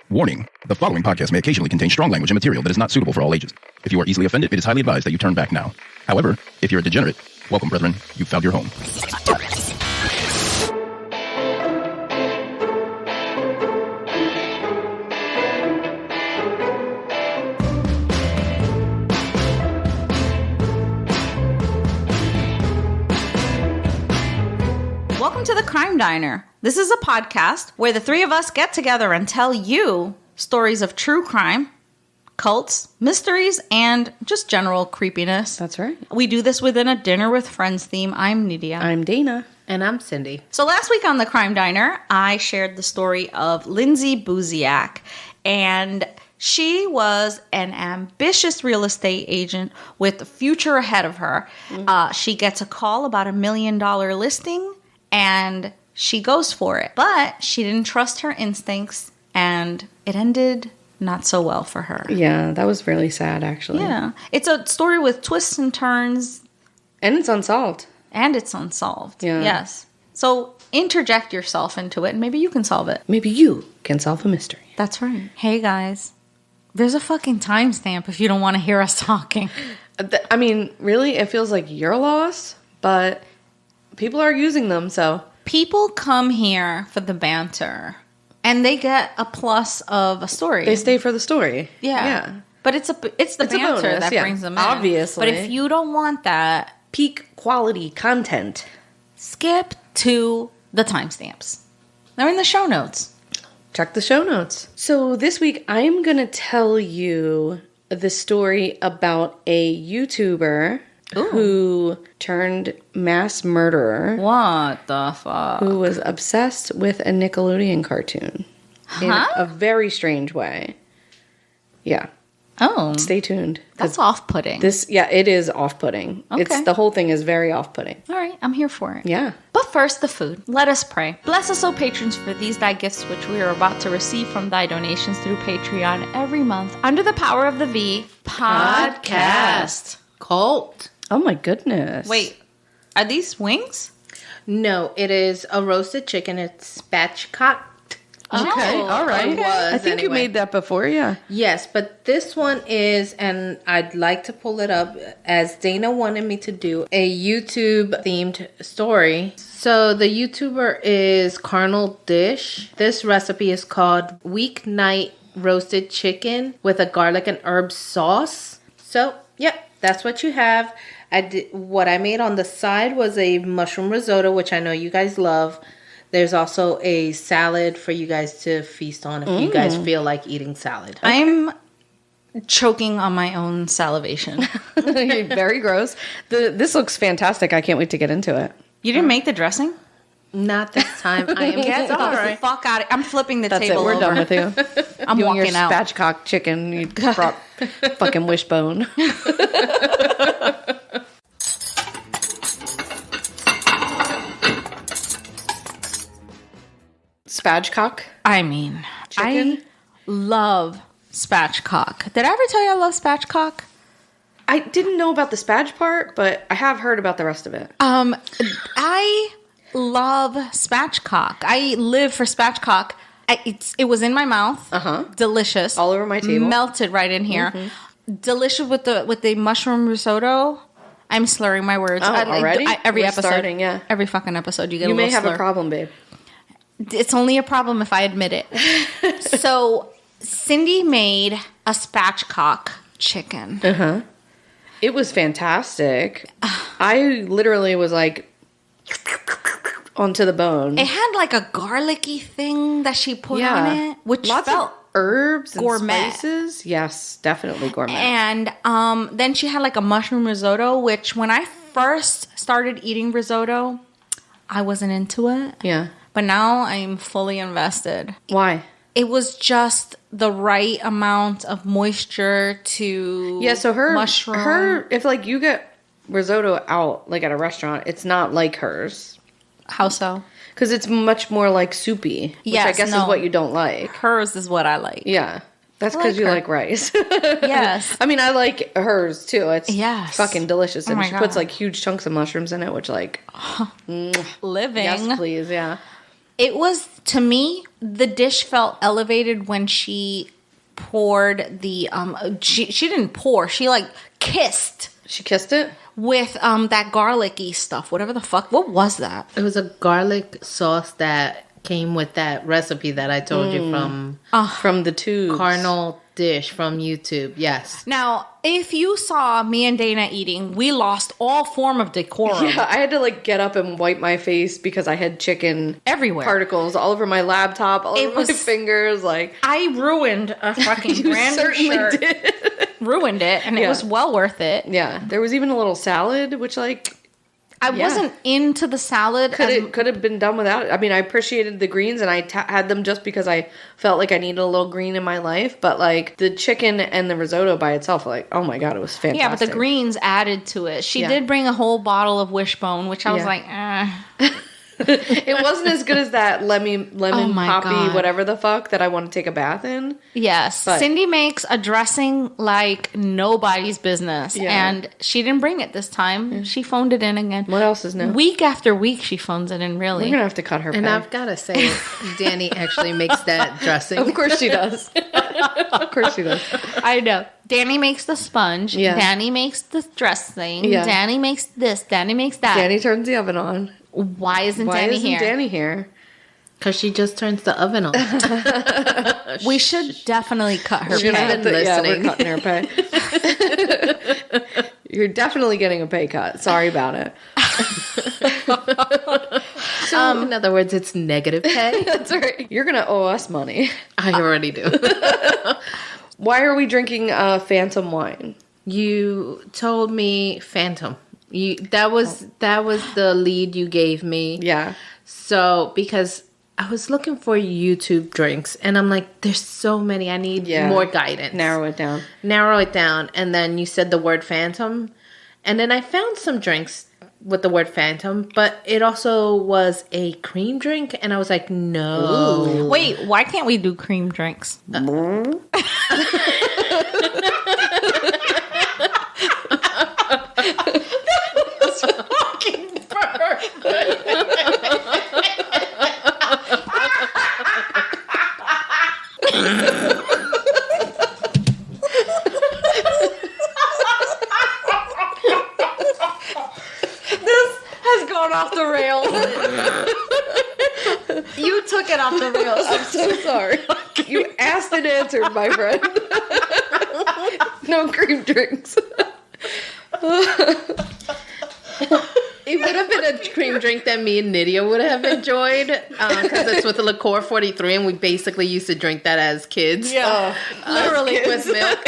Warning, the following podcast may occasionally contain strong language and material that is not suitable for all ages. If you are easily offended, it is highly advised that you turn back now. However, if you're a degenerate, welcome, brethren. You've found your home. Welcome to the Crime Diner. This is a podcast where the three of us get together and tell you stories of true crime, cults, mysteries, and just general creepiness. That's right. We do this within a dinner with friends theme. I'm Nydia. I'm Dana. And I'm Cindy. So last week on the Crime Diner, I shared the story of Lindsey Booziak, and she was an ambitious real estate agent with the future ahead of her. She gets a call about $1 million listing, and she goes for it. But she didn't trust her instincts, and it ended not so well for her. Yeah, that was really sad, actually. Yeah. It's a story with twists and turns. And it's unsolved. And it's unsolved. Yeah. Yes. So interject yourself into it, and maybe you can solve it. Maybe you can solve a mystery. That's right. Hey, guys. There's a fucking timestamp if you don't want to hear us talking. I mean, really, it feels like you're lost, but people are using them, so. People come here for the banter, and they get a plus of a story. They stay for the story. Yeah. But it's the banter bonus, that brings them in. Obviously. But if you don't want that, Peak quality content. skip to the timestamps. They're in the show notes. Check the show notes. So this week, I'm going to tell you the story about a YouTuber who turned mass murderer. What the fuck? Who was obsessed with a Nickelodeon cartoon. In a very strange way. Yeah. Oh. Stay tuned. That's off-putting. It is off-putting. Okay. The whole thing is very off-putting. All right, I'm here for it. Yeah. But first, the food. Let us pray. Bless us, O patrons, for these thy gifts which we are about to receive from thy donations through Patreon every month under the power of the V podcast. Cult. Oh my goodness. Wait, are these wings? No, it is a roasted chicken. It's spatchcocked. Okay, all right. It was, I think you anyway. made that before, yeah. Yes, but this one is, and I'd like to pull it up as Dana wanted me to do, a YouTube themed story. So the YouTuber is Carnal Dish. This recipe is called Weeknight Roasted Chicken with a garlic and herb sauce. So, yep, that's what you have. What I made on the side was a mushroom risotto, which I know you guys love. There's also a salad for you guys to feast on if you guys feel like eating salad. I'm choking on my own salivation. Very gross. This looks fantastic. I can't wait to get into it. You didn't make the dressing? Not this time. I am Get the fuck out of it. I'm flipping the That's table it. We're over. done with you. I'm You and your walking out. spatchcock chicken. You brought fucking wishbone. Spatchcock? I mean, Chicken? I love spatchcock. Did I ever tell you I love spatchcock? I didn't know about the spatch part, but I have heard about the rest of it. I love spatchcock. I live for spatchcock. It was in my mouth. Delicious. All over my table. Melted right in here. Delicious with the mushroom risotto. I'm slurring my words. Oh, already? Every We're episode. starting, yeah. Every fucking episode you get You a may little have slur. a problem, babe. It's only a problem if I admit it. So Cindy made a spatchcock chicken. It was fantastic. I literally was like onto the bone. It had like a garlicky thing that she put on it, which lots felt of herbs and gourmet. spices. Yes, definitely gourmet. And then she had like a mushroom risotto, which when I first started eating risotto, I wasn't into it. Yeah. But now I'm fully invested. Why? It was just the right amount of moisture to So mushroom. if like you get risotto out like at a restaurant, it's not like hers. How so? Because it's much more like soupy, which I guess is what you don't like. Hers is what I like. Yeah. That's I because like you her. like rice. Yes. I mean, I like hers too. It's Yes. fucking delicious. Oh And my she puts God. like huge chunks of mushrooms in it, which like, Living. yes, please. Yeah. It was, to me, the dish felt elevated when she poured the, she didn't pour, she like kissed. She kissed it? With that garlicky stuff, whatever the fuck. What was that? It was a garlic sauce that came with that recipe that I told you from the tubes. Carnal Dish from YouTube. Yes. Now, if you saw me and Dana eating, we lost all form of decorum. Yeah, I had to like get up and wipe my face because I had chicken everywhere, particles all over my laptop, all over my fingers. Like I ruined a fucking brand new shirt. Did. Ruined it, and it was well worth it. Yeah, there was even a little salad, which like I wasn't into the salad. Could have been done without it. I mean, I appreciated the greens, and I had them just because I felt like I needed a little green in my life. But like the chicken and the risotto by itself, like oh my god, it was fantastic. Yeah, but the greens added to it. She did bring a whole bottle of Wishbone, which I was like, It wasn't as good as that lemon poppy, God. Whatever the fuck that I want to take a bath in. Yes. But Cindy makes a dressing like nobody's business. Yeah. And she didn't bring it this time. Yeah. She phoned it in again. What else is new? Week after week she phones it in, really. We're going to have to cut her And I've got to say, Danny actually makes that dressing. Of course she does. Of course she does. I know. Danny makes the sponge. Yeah. Danny makes the dressing. Yeah. Danny makes this. Danny makes that. Danny turns the oven on. Why isn't Danny here? Because she just turns the oven on. We should definitely cut her pay. Yeah, we're cutting her pay. You're definitely getting a pay cut. Sorry about it. So, in other words, it's negative pay. That's right. You're going to owe us money. I already do. Why are we drinking Phantom wine? You told me Phantom. That was the lead you gave me. Yeah. So because I was looking for YouTube drinks, and I'm like, there's so many. I need more guidance. Narrow it down. And then you said the word Phantom, and then I found some drinks with the word Phantom, but it also was a cream drink, and I was like, no. Ooh. Wait, why can't we do cream drinks? Off the rails. You took it off the rails. I'm so sorry. You asked and answered, my friend. No cream drinks. It would have been a cream drink that me and Nydia would have enjoyed because it's with the liqueur 43, and we basically used to drink that as kids. Yeah, literally with milk.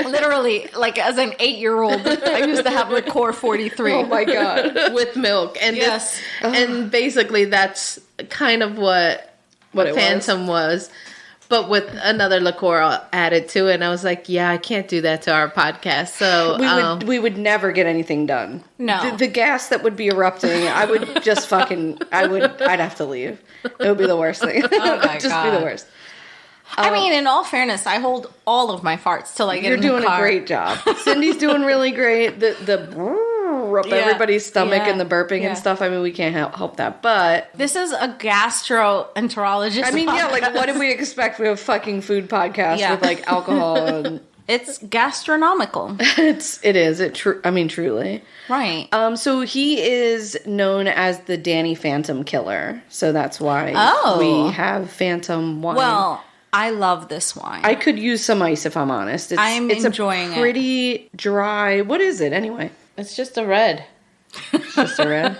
Literally, like as an 8-year-old, I used to have liqueur 43. Oh my god, with milk, and yes, and basically that's kind of what Phantom was. But with another liqueur added to it, and I was like, "Yeah, I can't do that to our podcast." So we would never get anything done. No, the gas that would be erupting, I would just I'd have to leave. It would be the worst thing. Oh my just God. be the worst. I mean, in all fairness, I hold all of my farts till I get in the car. You're doing a great job. Cindy's doing really great. The up everybody's stomach and the burping and stuff. I mean, we can't help that. But this is a gastroenterologist. I mean, podcast. Like what did we expect? We have a fucking food podcast with like alcohol and it's gastronomical. It is. I mean, truly. Right. So he is known as the Danny Phantom Killer. So that's why we have Phantom wine. Well, I love this wine. I could use some ice if I'm honest. It's enjoying it. Pretty dry. What is it anyway? It's just a red. It's just a red.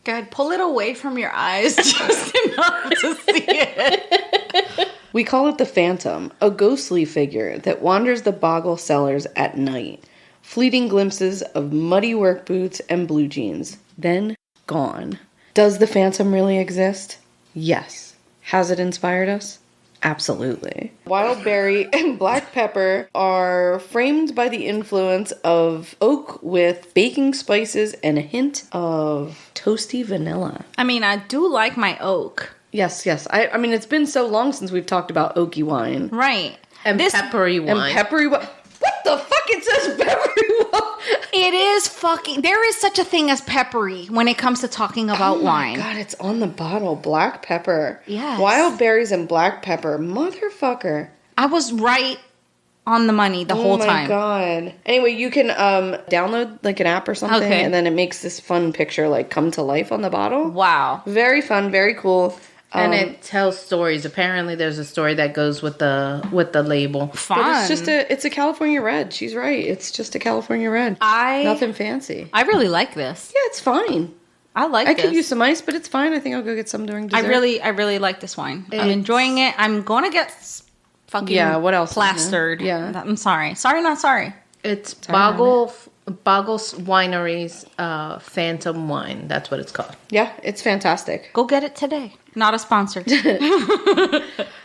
God, pull it away from your eyes just enough to see it. We call it the Phantom, a ghostly figure that wanders the Bogle cellars at night. Fleeting glimpses of muddy work boots and blue jeans. Then gone. Does the Phantom really exist? Yes. Has it inspired us? Absolutely. Wild berry and black pepper are framed by the influence of oak with baking spices and a hint of toasty vanilla. I mean, I do like my oak. Yes. I mean, it's been so long since we've talked about oaky wine. Right. And peppery wine. And peppery wine. What the fuck? It says peppery. It is fucking... There is such a thing as peppery when it comes to talking about wine. Oh my God, it's on the bottle. Black pepper. Yes. Wild berries and black pepper. Motherfucker. I was right on the money the whole time. Oh my God. Anyway, you can download like an app or something, Okay. and then it makes this fun picture like come to life on the bottle. Wow. Very fun, very cool. And it tells stories. Apparently, there's a story that goes with the label. Fun. But it's a California red. She's right. It's just a California red. Nothing fancy. I really like this. Yeah, it's fine. I could use some ice, but it's fine. I think I'll go get some during dessert. I really like this wine. I'm enjoying it. I'm going to get fucking what else is plastered. there? Yeah. I'm sorry. Sorry, not sorry. It's Bogle Winery's Phantom wine. That's what it's called. Yeah, it's fantastic. Go get it today. Not a sponsor.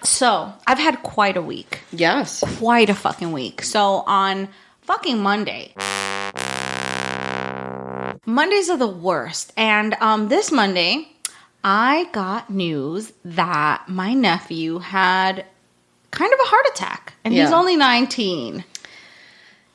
So, I've had quite a week. Yes. Quite a fucking week. So, on fucking Monday. Mondays are the worst. And this Monday, I got news that my nephew had kind of a heart attack. And he's only 19.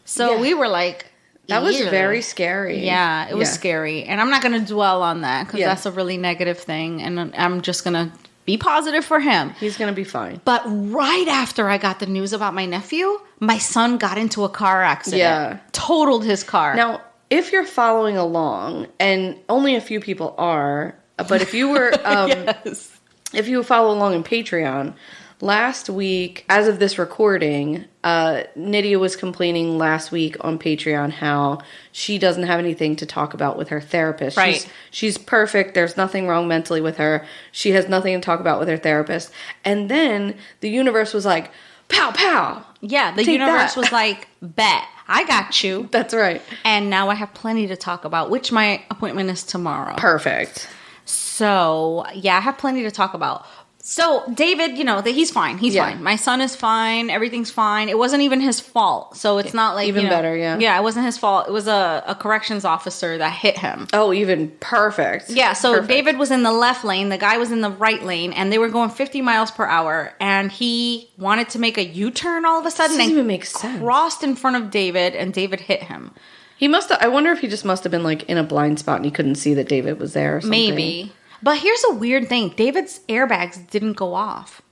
So we were like... That was ew. very scary. Yeah, it was scary. And I'm not going to dwell on that because that's a really negative thing. And I'm just going to be positive for him. He's going to be fine. But right after I got the news about my nephew, my son got into a car accident. Yeah. Totaled his car. Now, if you're following along, and only a few people are, but if you were... yes. If you follow along in Patreon... Last week, as of this recording, Nydia was complaining last week on Patreon how she doesn't have anything to talk about with her therapist. Right. She's perfect. There's nothing wrong mentally with her. She has nothing to talk about with her therapist. And then the universe was like, pow, pow. Yeah, the Take universe that. was like, bet, I got you. That's right. And now I have plenty to talk about, which my appointment is tomorrow. Perfect. So, yeah, I have plenty to talk about. So, David, he's fine. He's fine. My son is fine. Everything's fine. It wasn't even his fault. So, it's not like... Even better, yeah. Yeah, it wasn't his fault. It was a corrections officer that hit him. Oh, even perfect. Yeah, so Perfect. David was in the left lane. The guy was in the right lane. And they were going 50 miles per hour. And he wanted to make a U-turn all of a sudden. Doesn't and even make sense. Crossed in front of David. And David hit him. He must have... I wonder if he just must have been like in a blind spot and he couldn't see that David was there or something. Maybe. But here's a weird thing. David's airbags didn't go off.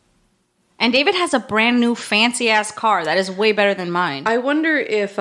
And David has a brand new fancy ass car that is way better than mine. I wonder if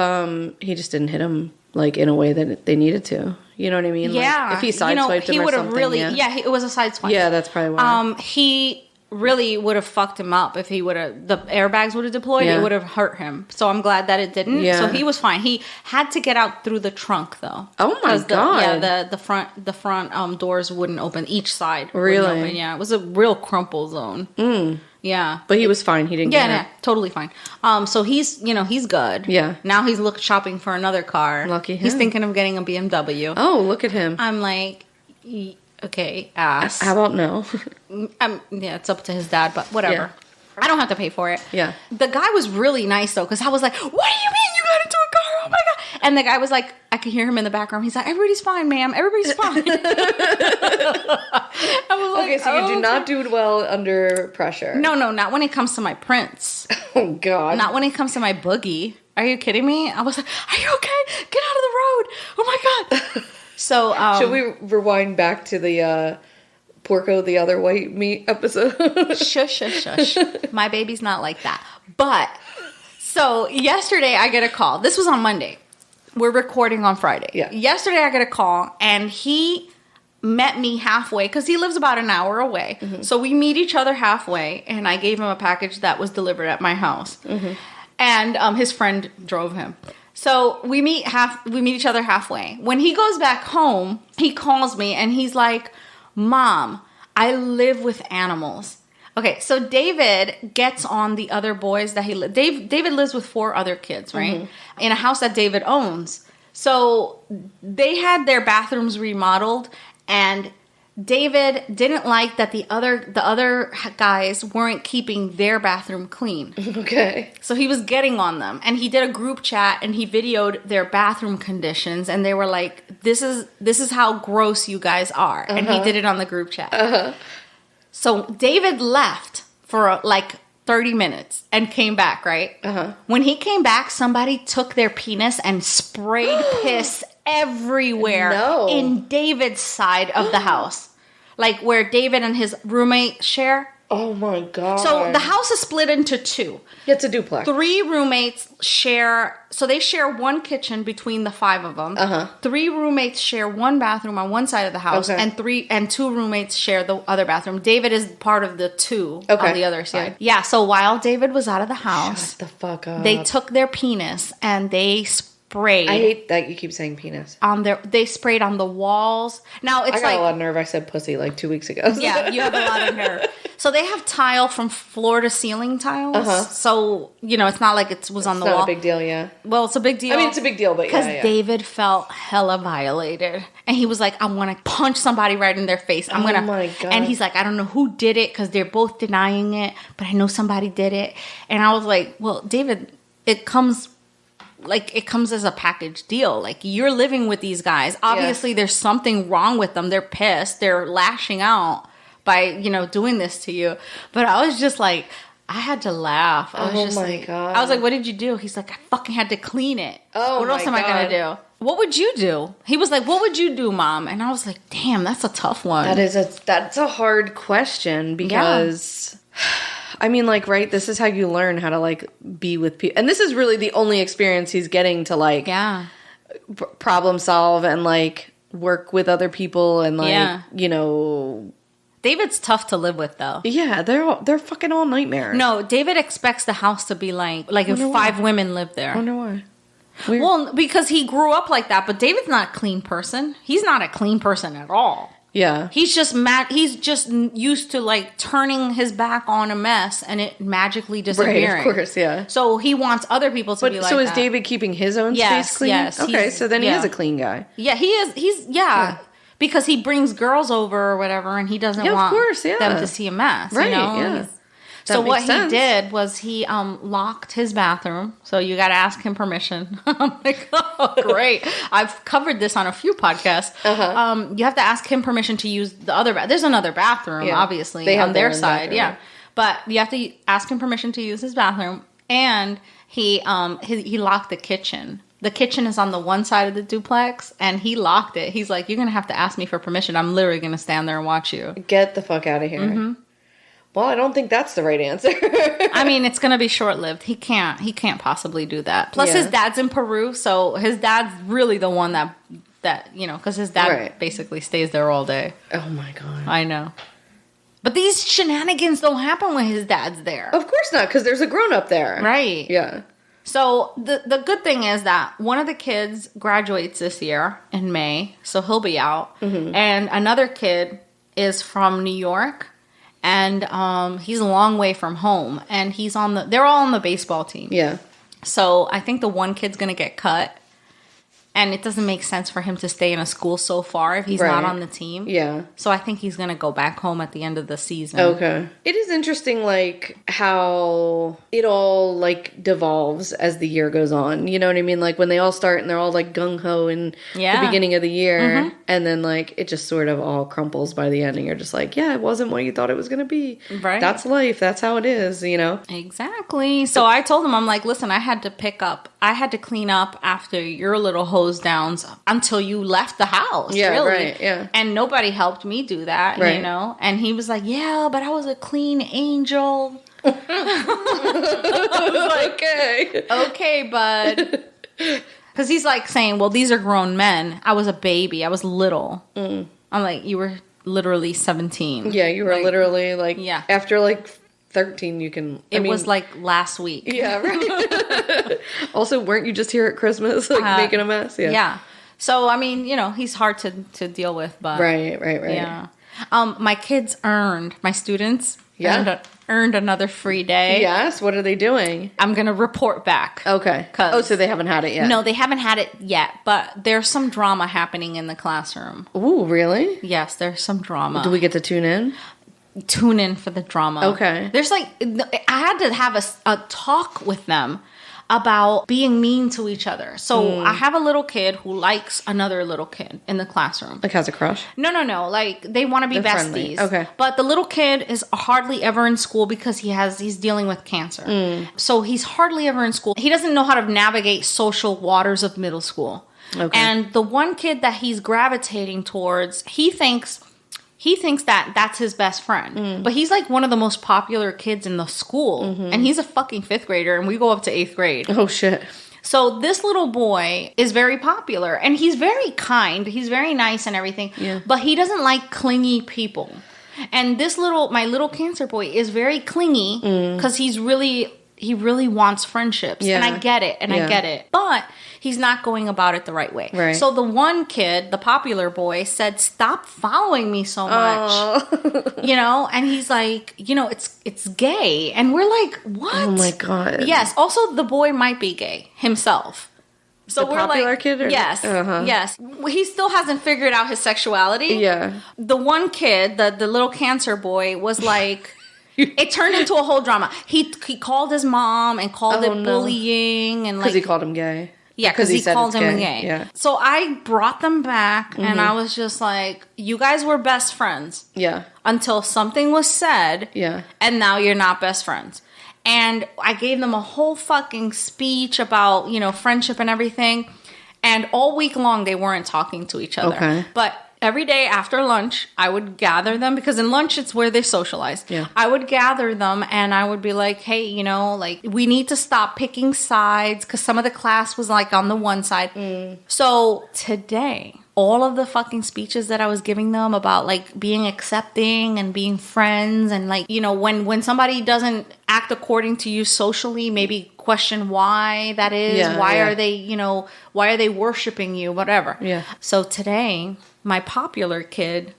he just didn't hit him like in a way that they needed to. You know what I mean? Yeah. Like, if he sideswiped him he or would have something. really... Yeah, it was a side swipe. yeah, that's probably why. He really would have fucked him up if he would have... The airbags would have deployed. Yeah. It would have hurt him. So I'm glad that it didn't. Yeah. So he was fine. He had to get out through the trunk, though. Oh, my God. The front doors wouldn't open. Each side Really? wouldn't open. Yeah, it was a real crumple zone. Yeah. But he was fine. He didn't get hurt. Yeah, totally fine. So he's good. Yeah. Now he's shopping for another car. Lucky He's him. thinking of getting a BMW. Oh, look at him. I'm like, okay, ass. How about no? Yeah, it's up to his dad, but whatever. Yeah. I don't have to pay for it. Yeah. The guy was really nice, though, because I was like, what do you mean you got into a car? Oh, my God. And the guy was like, I could hear him in the background. He's like, everybody's fine, ma'am. Everybody's fine. I was like, Okay, so you do not do well under pressure. No, not when it comes to my prince. Oh, God. Not when it comes to my boogie. Are you kidding me? I was like, are you okay? Get out of the road. Oh, my God. So, Should we rewind back to the Porco the Other White Meat episode? Shush. My baby's not like that. But, so yesterday I get a call. This was on Monday. We're recording on Friday. Yeah. Yesterday I get a call and he met me halfway because he lives about an hour away. Mm-hmm. So we meet each other halfway and I gave him a package that was delivered at my house. Mm-hmm. And his friend drove him. So we meet each other halfway. When he goes back home, he calls me and he's like, Mom, I live with animals. Okay, so David gets on the other boys that David lives with 4 other kids, right? Mm-hmm. In a house that David owns. So they had their bathrooms remodeled and David didn't like that the other guys weren't keeping their bathroom clean. Okay. So he was getting on them. And he did a group chat and he videoed their bathroom conditions. And they were like, this is how gross you guys are. And he did it on the group chat. So David left for like 30 minutes and came back, right? When he came back, somebody took their penis and sprayed piss everywhere in David's side of the house. Like where David and his roommate share. Oh my God. So the house is split into two. It's a duplex. 3 roommates share, so they share one kitchen between the 5 of them. 3 roommates share one bathroom on one side of the house, and 2 roommates share the other bathroom. David is part of the 2 on the other side. Yeah, so while David was out of the house, shut the fuck up. They took their penis and they sprayed. I hate that you keep saying penis. They sprayed on the walls. Now it's I got a lot of nerve. I said pussy like 2 weeks ago. Yeah, you have a lot of nerve. So they have tile from floor to ceiling tiles. So, it's not like it was on the wall. It's not a big deal, yeah. Well, it's a big deal. I mean, it's a big deal, but because David felt hella violated. And he was like, I want to punch somebody right in their face. Oh my God. And he's like, I don't know who did it because they're both denying it, but I know somebody did it. And I was like, well, David, it comes as a package deal. Like, you're living with these guys. Obviously, there's something wrong with them. They're pissed. They're lashing out by, doing this to you. But I was just like, I had to laugh. I was God. I was like, what did you do? He's like, I fucking had to clean it. Oh, what else am I going to do? What would you do? He was like, what would you do, Mom? And I was like, damn, that's a tough one. That's a hard question because... Yeah. I mean, like, right, this is how you learn how to, like, be with people. And this is really the only experience he's getting to, like, problem solve and, like, work with other people and, like, David's tough to live with, though. Yeah, they're fucking all nightmares. No, David expects the house to be like if 5 women lived there. I wonder why. Weird. Well, because he grew up like that, but David's not a clean person. He's not a clean person at all. Yeah. He's just mad. He's just used to like turning his back on a mess and it magically disappearing. Right, of course, yeah. So he wants other people to be like that. So is David keeping his own space clean? Yes. Okay, so then he is a clean guy. Yeah, he is. He's because he brings girls over or whatever, and he doesn't want them to see a mess. Right, yeah. So what he did was he locked his bathroom. So you got to ask him permission. I'm like, oh, great. I've covered this on a few podcasts. You have to ask him permission to use the other bathroom. There's another bathroom, obviously, on their side. Bathroom. Yeah. But you have to ask him permission to use his bathroom. And he locked the kitchen. The kitchen is on the one side of the duplex, and he locked it. He's like, you're going to have to ask me for permission. I'm literally going to stand there and watch you. Get the fuck out of here. Mm-hmm. Well, I don't think that's the right answer. I mean, it's going to be short-lived. He can't possibly do that. Plus, his dad's in Peru, so his dad's really the one that because his dad basically stays there all day. Oh, my God. I know. But these shenanigans don't happen when his dad's there. Of course not, because there's a grown-up there. Right. Yeah. So the good thing is that one of the kids graduates this year in May, so he'll be out. Mm-hmm. And another kid is from New York. And he's a long way from home, and they're all on the baseball team. Yeah. So I think the one kid's going to get cut, and it doesn't make sense for him to stay in a school so far if he's not on the team. Yeah. So I think he's going to go back home at the end of the season. Okay. It is interesting, like, how it all, like, devolves as the year goes on. You know what I mean? Like, when they all start and they're all, like, gung-ho in the beginning of the year, and then, like, it just sort of all crumples by the end, and you're just like, yeah, it wasn't what you thought it was going to be. Right. That's life. That's how it is, you know? Exactly. So I told him, I'm like, listen, I had to clean up after your little hose downs until you left the house. Yeah, really. Right, yeah. And nobody helped me do that, right. you know? And he was like, yeah, but I was a clean angel. I was like, okay, bud. Because he's like saying, well, these are grown men. I was a baby. I was little. I'm like, you were literally 17. Yeah, you were like, literally like, after like 13 you can... It was like last week. Yeah, right. Also, weren't you just here at Christmas like making a mess? Yeah. So, I mean, you know, he's hard to deal with, but... Right. Yeah. My students earned another free day. Yes, what are they doing? I'm going to report back. Okay. So they haven't had it yet? No, they haven't had it yet, but there's some drama happening in the classroom. Ooh, really? Yes, there's some drama. Do we get to tune in? Tune in for the drama. Okay. There's like, I had to have a talk with them about being mean to each other. So I have a little kid who likes another little kid in the classroom. Like has a crush? No. Like they want to be They're besties. friendly. Okay. But the little kid is hardly ever in school because he's dealing with cancer. So he's hardly ever in school. He doesn't know how to navigate social waters of middle school. Okay. And the one kid that he's gravitating towards, he thinks that that's his best friend. But he's like one of the most popular kids in the school. And he's a fucking 5th grader and we go up to 8th grade. Oh, shit. So this little boy is very popular and he's very kind. He's very nice and everything. Yeah. But he doesn't like clingy people. And my little cancer boy is very clingy because he really wants friendships. Yeah. And I get it. But he's not going about it the right way. Right. So the one kid, the popular boy, said, "Stop following me so much." And he's like, it's gay. And we're like, what? Oh my God. Yes. Also, the boy might be gay himself. So the we're popular like, kid? Yes. Yes. He still hasn't figured out his sexuality. Yeah. The one kid, the little cancer boy, was like... It turned into a whole drama. He called his mom and called it bullying. And because he called him gay. Yeah, because he called him gay. Yeah. So I brought them back and I was just like, you guys were best friends. Yeah. Until something was said. Yeah. And now you're not best friends. And I gave them a whole fucking speech about, friendship and everything. And all week long, they weren't talking to each other. Okay. But every day after lunch, I would gather them because in lunch, it's where they socialize. Yeah. I would gather them and I would be like, hey, we need to stop picking sides because some of the class was like on the one side. So today, all of the fucking speeches that I was giving them about like being accepting and being friends and like, when somebody doesn't act according to you socially, maybe question why that is. Yeah, why are they worshiping you? Whatever. Yeah. So today, my popular kid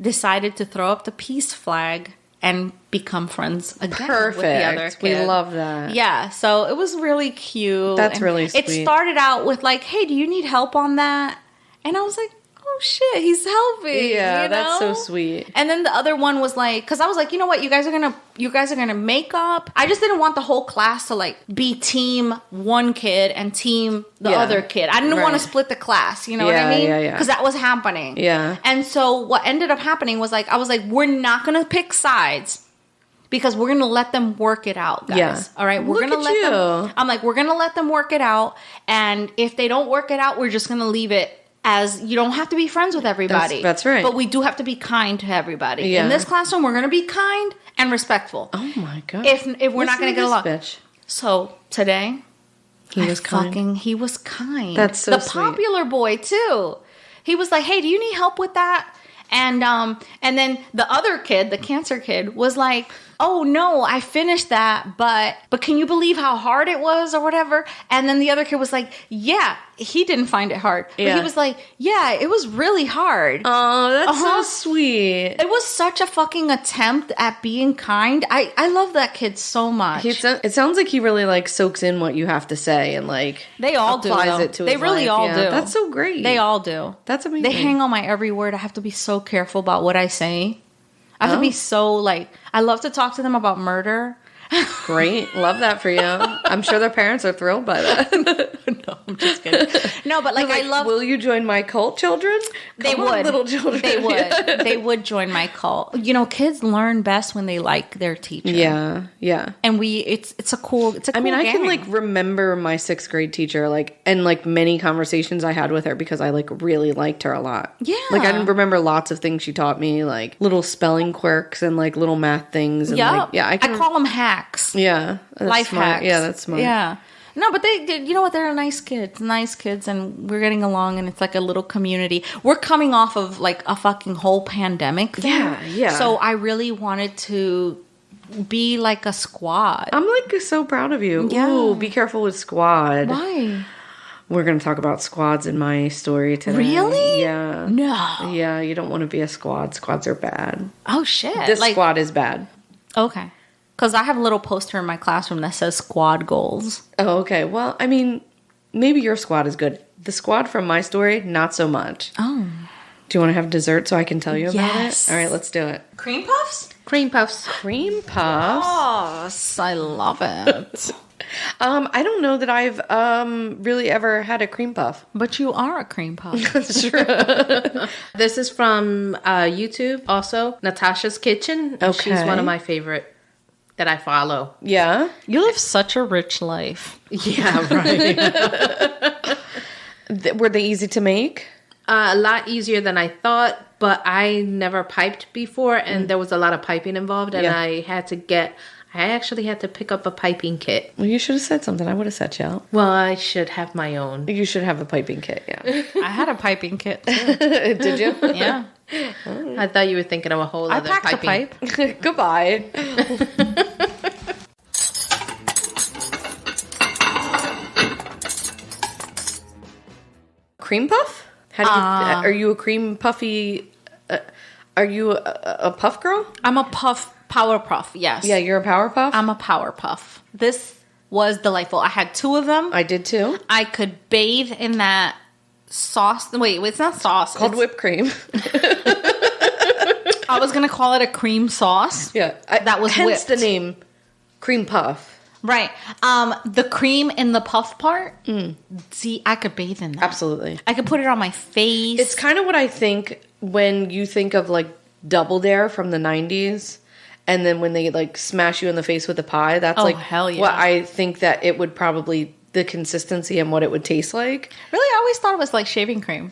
decided to throw up the peace flag and become friends again with the other kid. We love that. Yeah, so it was really cute. That's really sweet. It started out with like, hey, do you need help on that? And I was like, oh shit, he's helping. Yeah, that's so sweet. And then the other one was like, because I was like, you know what, you guys are gonna make up. I just didn't want the whole class to like be team one kid and team the other kid. I didn't want to split the class. You know what I mean? Yeah. Because that was happening. Yeah. And so what ended up happening was like, I was like, we're not gonna pick sides. Because we're going to let them work it out, guys. Yeah. All right? We're going to let them... I'm like, we're going to let them work it out. And if they don't work it out, we're just going to leave it as you don't have to be friends with everybody. That's right. But we do have to be kind to everybody. Yeah. In this classroom, we're going to be kind and respectful. Oh, my God. If we're not going to get along. Bitch. So, today... He was kind. He was kind. That's so sweet. The popular boy, too. He was like, hey, do you need help with that? And then the other kid, the cancer kid, was like, oh no, I finished that, but can you believe how hard it was or whatever? And then the other kid was like, yeah, he didn't find it hard. But he was like, yeah, it was really hard. Oh, that's so sweet. It was such a fucking attempt at being kind. I love that kid so much. It sounds like he really like soaks in what you have to say and like they all applies do. It to they his really life. all do. That's so great. They all do. That's amazing. They hang on my every word. I have to be so careful about what I say. I have to be so, like, I love to talk to them about murder. Great. Love that for you. I'm sure their parents are thrilled by that. No, I'm just kidding. No, but, like, I love... Will you join my cult, children? They Come would. on, little children. They would. They would join my cult. Kids learn best when they like their teacher. Yeah, yeah. And it's a cool I mean, I can, gang. like, remember my 6th grade teacher, like, and, like, many conversations I had with her because I, like, really liked her a lot. Yeah. Like, I remember lots of things she taught me, like, little spelling quirks and, like, little math things. And, yep. like, yeah. I call them hacks. Yeah. Life smart. hacks. Yeah, that's smart. Yeah. No, but you know what? They're nice kids, and we're getting along, and it's like a little community. We're coming off of like a fucking whole pandemic thing. Yeah. So I really wanted to be like a squad. I'm like so proud of you. Yeah. Ooh, be careful with squad. Why? We're going to talk about squads in my story today. Really? Yeah. No. Yeah, you don't want to be a squad. Squads are bad. Oh, shit. This squad is bad. Okay. Because I have a little poster in my classroom that says squad goals. Oh, okay. Well, I mean, maybe your squad is good. The squad from my story, not so much. Oh. Do you want to have dessert so I can tell you about it? All right, let's do it. Cream puffs? Cream puffs. Cream puffs? Yes, I love it. I don't know that I've really ever had a cream puff. But you are a cream puff. That's true. This is from YouTube also, Natasha's Kitchen. And Okay. She's one of my favorite that I follow. Yeah. You live such a rich life. Yeah, right. Were they easy to make? A lot easier than I thought, but I never piped before, and there was a lot of piping involved, and Yeah. I actually had to pick up a piping kit. Well, you should have said something. I would have set you out. Well, I should have my own. You should have a piping kit, yeah. I had a piping kit too. Did you? Yeah. I thought you were thinking of a whole I other packed piping. a pipe. Goodbye. Cream puff? How do you? Are you a cream puffy? Are you a puff girl? I'm a power puff, yes. Yeah, you're a power puff. I'm a power puff. This was delightful. I had 2 of them. I did too. I could bathe in that sauce. Wait, it's not sauce. Called It's- whipped cream. I was going to call it a cream sauce. Yeah, That was hence whipped. the name cream puff. Right. The cream in the puff part. See, I could bathe in that. Absolutely. I could put it on my face. It's kind of what I think when you think of like Double Dare from the 90s, and then when they like smash you in the face with a pie, that's Oh, like hell yeah. what I think that it would probably, the consistency and what it would taste like. Really, I always thought it was like shaving cream.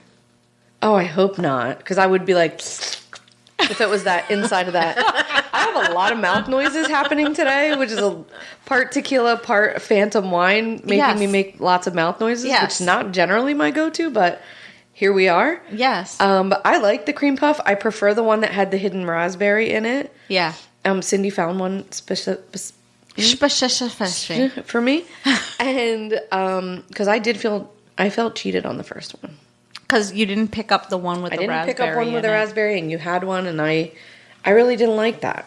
Oh, I hope not, because I would be like, if it was that inside of that. I have a lot of mouth noises happening today, which is a part tequila, part Phantom wine, making Yes. me make lots of mouth noises, Yes. which is not generally my go-to, but here we are. Yes. But I like the cream puff. I prefer the one that had the hidden raspberry in it. yeah. Cindy found one for me, and because I felt cheated on the first one. Because you didn't pick up the one with I the didn't raspberry. pick up one with in a it. raspberry, and you had one, and I really didn't like that.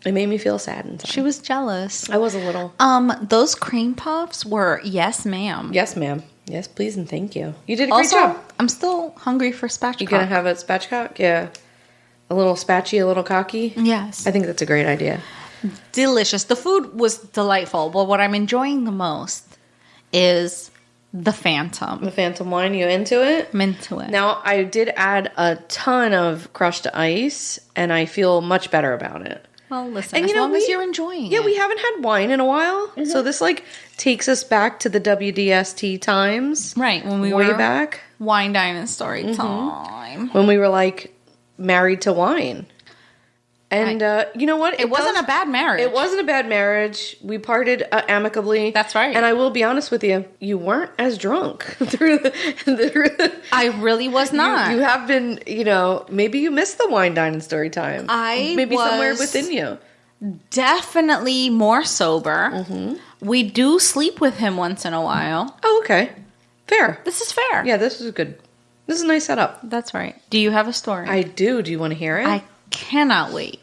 It made me feel sad inside. She was jealous. I was a little. Those cream puffs were yes, ma'am. Yes, ma'am. Yes, please, and thank you. You did a great Also, job. I'm still hungry for spatchcock. You gonna have a spatchcock? Yeah, a little spatchy, a little cocky. Yes. I think that's a great idea. Delicious. The food was delightful, but what I'm enjoying the most is the Phantom. The Phantom wine, you into it? I'm into it. Now, I did add a ton of crushed ice, and I feel much better about it. Well, listen, And as you know, long as you're enjoying it. Yeah, we haven't had wine in a while, so this like takes us back to the WDST times. Right, when we way were back wine dining story time. when we were like married to wine. And you know what? It wasn't a bad marriage. It wasn't a bad marriage. We parted amicably. That's right. And I will be honest with you, you weren't as drunk through the I really was not. You have been, maybe you missed the wine dining story time. Maybe somewhere was within you. definitely more sober. We do sleep with him once in a while. Oh, okay. Fair. This is fair. Yeah, this is good. This is a nice setup. That's right. Do you have a story? I do. Do you want to hear it? I cannot wait.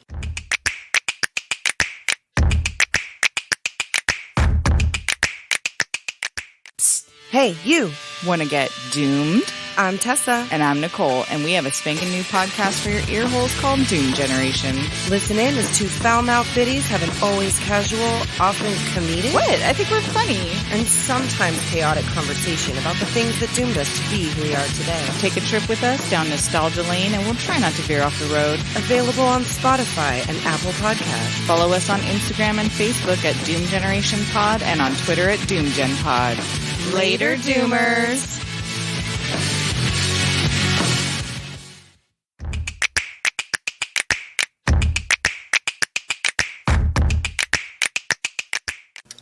Hey, you! Want to get doomed? I'm Tessa. And I'm Nicole, and we have a spanking new podcast for your ear holes called Doom Generation. Listen in as 2 foul-mouthed biddies have an always casual, often comedic, What? I think we're funny. and sometimes chaotic conversation about the things that doomed us to be who we are today. Take a trip with us down nostalgia lane, and we'll try not to veer off the road. Available on Spotify and Apple Podcasts. Follow us on Instagram and Facebook at Doom Generation Pod and on Twitter at DoomGen Pod. Later, Doomers!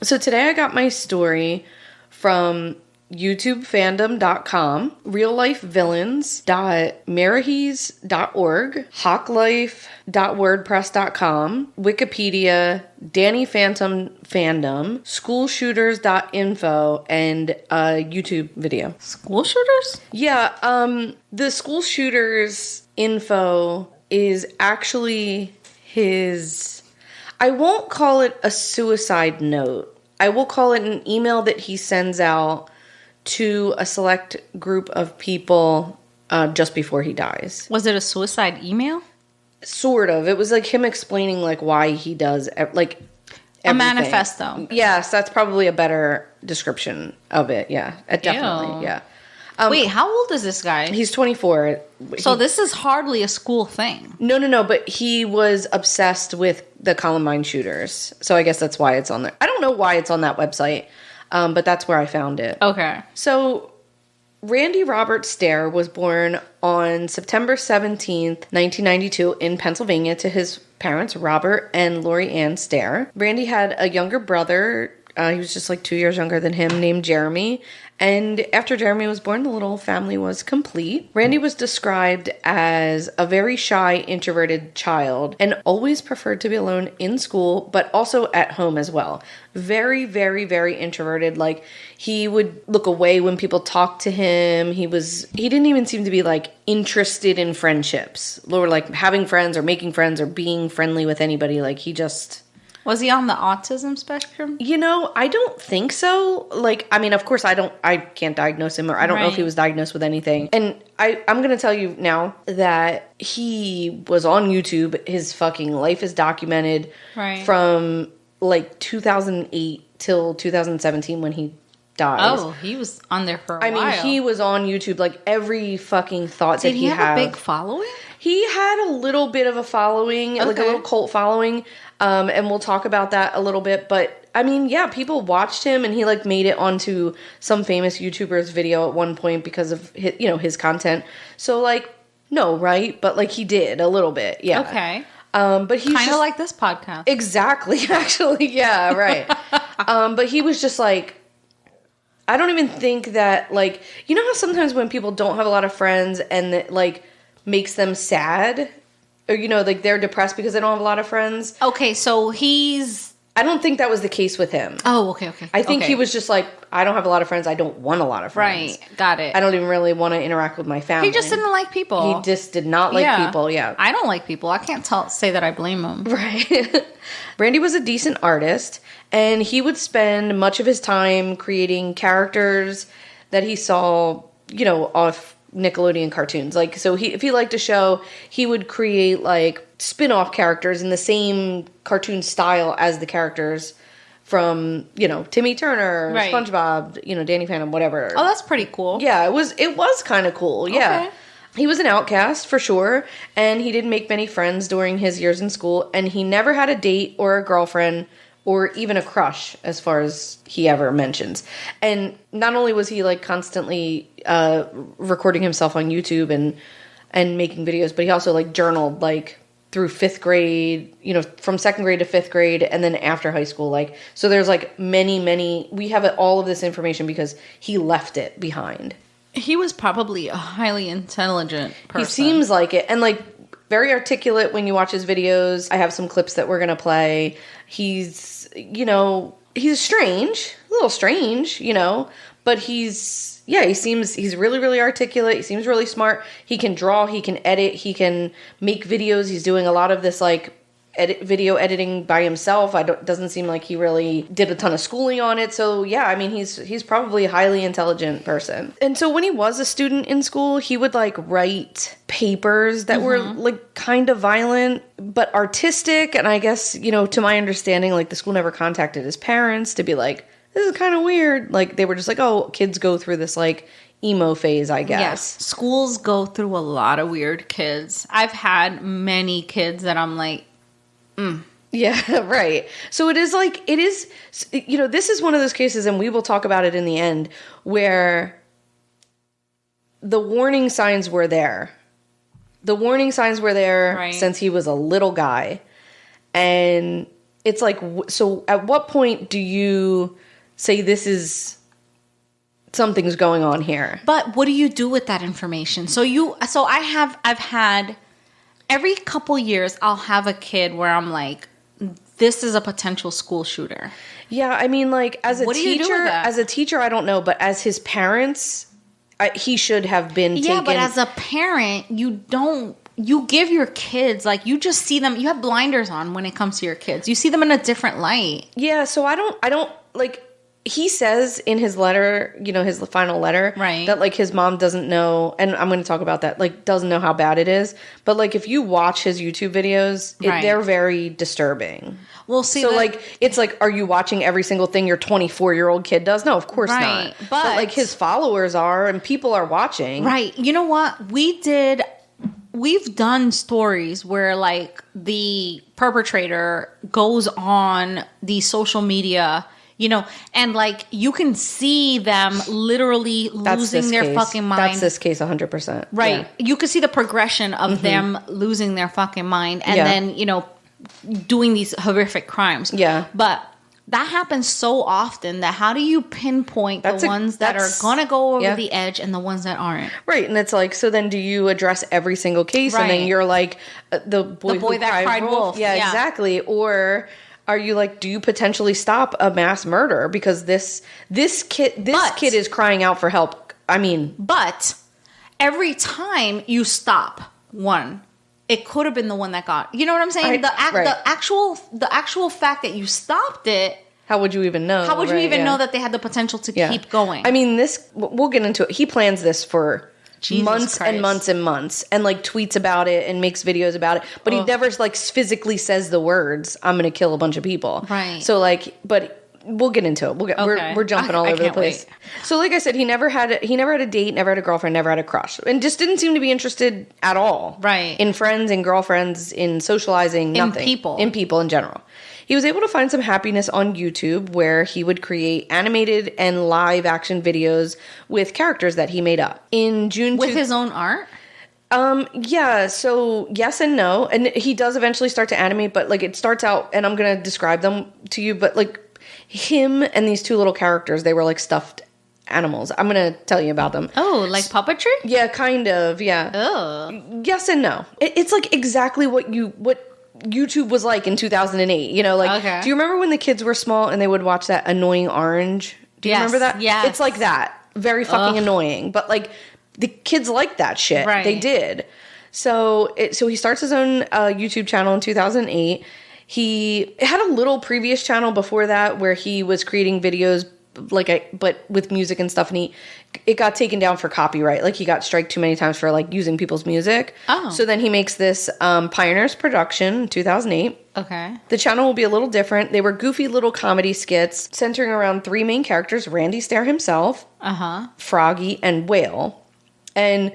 So today I got my story from YouTubefandom.com, reallifevillains.marahis.org, hawklife.wordpress.com, Wikipedia, Danny Phantom Fandom, schoolshooters.info, and a YouTube video. School shooters? Yeah, the school shooters info is actually his, I won't call it a suicide note. I will call it an email that he sends out to a select group of people just before he dies. Was it a suicide email? Sort of. It was like him explaining like why he does, like A manifesto. Yes, that's probably a better description of it. Yeah, definitely. Ew. Yeah. Wait, how old is this guy? He's 24. So this is hardly a school thing. No, but he was obsessed with the Columbine shooters. So I guess that's why it's on there. I don't know why it's on that website, but that's where I found it. Okay. So Randy Robert Stair was born on September 17th, 1992 in Pennsylvania to his parents, Robert and Lori Ann Stair. Randy had a younger brother. He was just like 2 years younger than him, named Jeremy. And after Jeremy was born, the little family was complete. Randy was described as a very shy, introverted child and always preferred to be alone in school, but also at home as well. Very, very, very introverted. Like, he would look away when people talked to him. He didn't even seem to be like interested in friendships or like having friends or making friends or being friendly with anybody. Like, he just... Was he on the autism spectrum? You know, I don't think so. Like, I mean, of course I can't diagnose him, or I don't know if he was diagnosed with anything. And I'm going to tell you now that he was on YouTube. His fucking life is documented from like 2008 till 2017 when he dies. Oh, he was on there for a while. I mean, he was on YouTube, like every fucking thought that he had. Did he have a big following? He had a little bit of a following, like a little cult following. And we'll talk about that a little bit. But I mean, yeah, people watched him, and he like made it onto some famous YouTuber's video at one point because of his, his content. So like, no, right? But like, he did a little bit. Yeah. Okay. But he's kind of like this podcast. Exactly. Actually. Yeah. Right. But he was just like, I don't even think that, like, you know how sometimes when people don't have a lot of friends and it like makes them sad, or, like they're depressed because they don't have a lot of friends. Okay, so I don't think that was the case with him. Oh, okay. I think he was just like, I don't have a lot of friends. I don't want a lot of friends. Right, got it. I don't even really want to interact with my family. He just didn't like people. He just did not like people, yeah. I don't like people. I can't say that I blame him. Right. Randy was a decent artist, and he would spend much of his time creating characters that he saw, off Nickelodeon cartoons. Like, so if he liked a show, he would create like spin-off characters in the same cartoon style as the characters from, Timmy Turner, SpongeBob, Danny Phantom, whatever. Oh, that's pretty cool. Yeah, it was kind of cool. Yeah. Okay. He was an outcast for sure, and he didn't make many friends during his years in school, and he never had a date or a girlfriend or even a crush, as far as he ever mentions. And not only was he like constantly recording himself on YouTube and making videos, but he also like journaled like through 5th grade, from 2nd grade to 5th grade, and then after high school. Like, so there's like many, we have all of this information because he left it behind. He was probably a highly intelligent person. He seems like it. And like very articulate when you watch his videos. I have some clips that we're going to play. He's strange, a little strange, but he's really, really articulate. He seems really smart. He can draw, he can edit, he can make videos. He's doing a lot of this like video editing by himself. Doesn't seem like he really did a ton of schooling on it. So yeah, I mean, he's probably a highly intelligent person. And so when he was a student in school, he would like write papers that were like kind of violent but artistic. And I guess, to my understanding, like the school never contacted his parents to be like, this is kind of weird. Like they were just like, oh, kids go through this like emo phase, I guess. Yes, schools go through a lot of weird kids. I've had many kids that I'm like, Yeah, right. So this is one of those cases, and we will talk about it in the end, where the warning signs were there. The warning signs were there since he was a little guy. And it's like, so at what point do you say this is something's going on here? But what do you do with that information? I've had every couple years, I'll have a kid where I'm like, this is a potential school shooter. Yeah, I mean, like, as a teacher, I don't know, but as his parents, he should have been taken. Yeah, but as a parent, you give your kids, like, you just see them, you have blinders on when it comes to your kids. You see them in a different light. Yeah, so I don't, like, he says in his letter, his final letter, right, that like his mom doesn't know, and I'm going to talk about that, like doesn't know how bad it is. But like if you watch his YouTube videos, they're very disturbing. Well, see, so like it's like, are you watching every single thing your 24-year-old kid does? No, of course not. But like his followers are, and people are watching. Right. You know what? We've done stories where like the perpetrator goes on the social media, and like you can see them literally losing their fucking mind. That's this case 100%. Right. Yeah. You can see the progression of them losing their fucking mind and then, doing these horrific crimes. Yeah. But that happens so often that how do you pinpoint the ones that are going to go over the edge and the ones that aren't? Right. And it's like, so then do you address every single case? Right. And then you're like, the boy that cried wolf. Yeah, exactly. Or are you like, do you potentially stop a mass murder? Because this kid is crying out for help. I mean. But every time you stop one, it could have been the one that got. You know what I'm saying? The actual fact that you stopped it. How would you even know? How would you even know that they had the potential to keep going? I mean, we'll get into it. He plans this for months Christ. And months and months, and like tweets about it and makes videos about it. But he never like physically says the words, "I'm going to kill a bunch of people." Right. So like, but. We'll get into it. We're jumping all over the place. Wait. So, like I said, he never had a date, never had a girlfriend, never had a crush, and just didn't seem to be interested at all. Right. In friends, in girlfriends, in socializing, nothing. In people in general. He was able to find some happiness on YouTube, where he would create animated and live action videos with characters that he made up. In June, with his own art. Yeah, so yes and no, and he does eventually start to animate, but like it starts out, and I'm gonna describe them to you, but like. Him and these two little characters, they were like stuffed animals. I'm going to tell you about them. Oh, like puppetry? Yeah, kind of, yeah. Oh. Yes and no. It's like exactly what YouTube was like in 2008. Do you remember when the kids were small and they would watch that Annoying Orange? Do you remember that? Yeah. It's like that. Very fucking annoying. But like the kids liked that shit. Right. They did. So he starts his own YouTube channel in 2008. He had a little previous channel before that where he was creating videos but with music and stuff, and it got taken down for copyright. Like he got striked too many times for like using people's music. Oh. So then he makes this Pioneers production in 2008. Okay. The channel will be a little different. They were goofy little comedy skits centering around three main characters: Randy Stair himself, Froggy, and Whale. And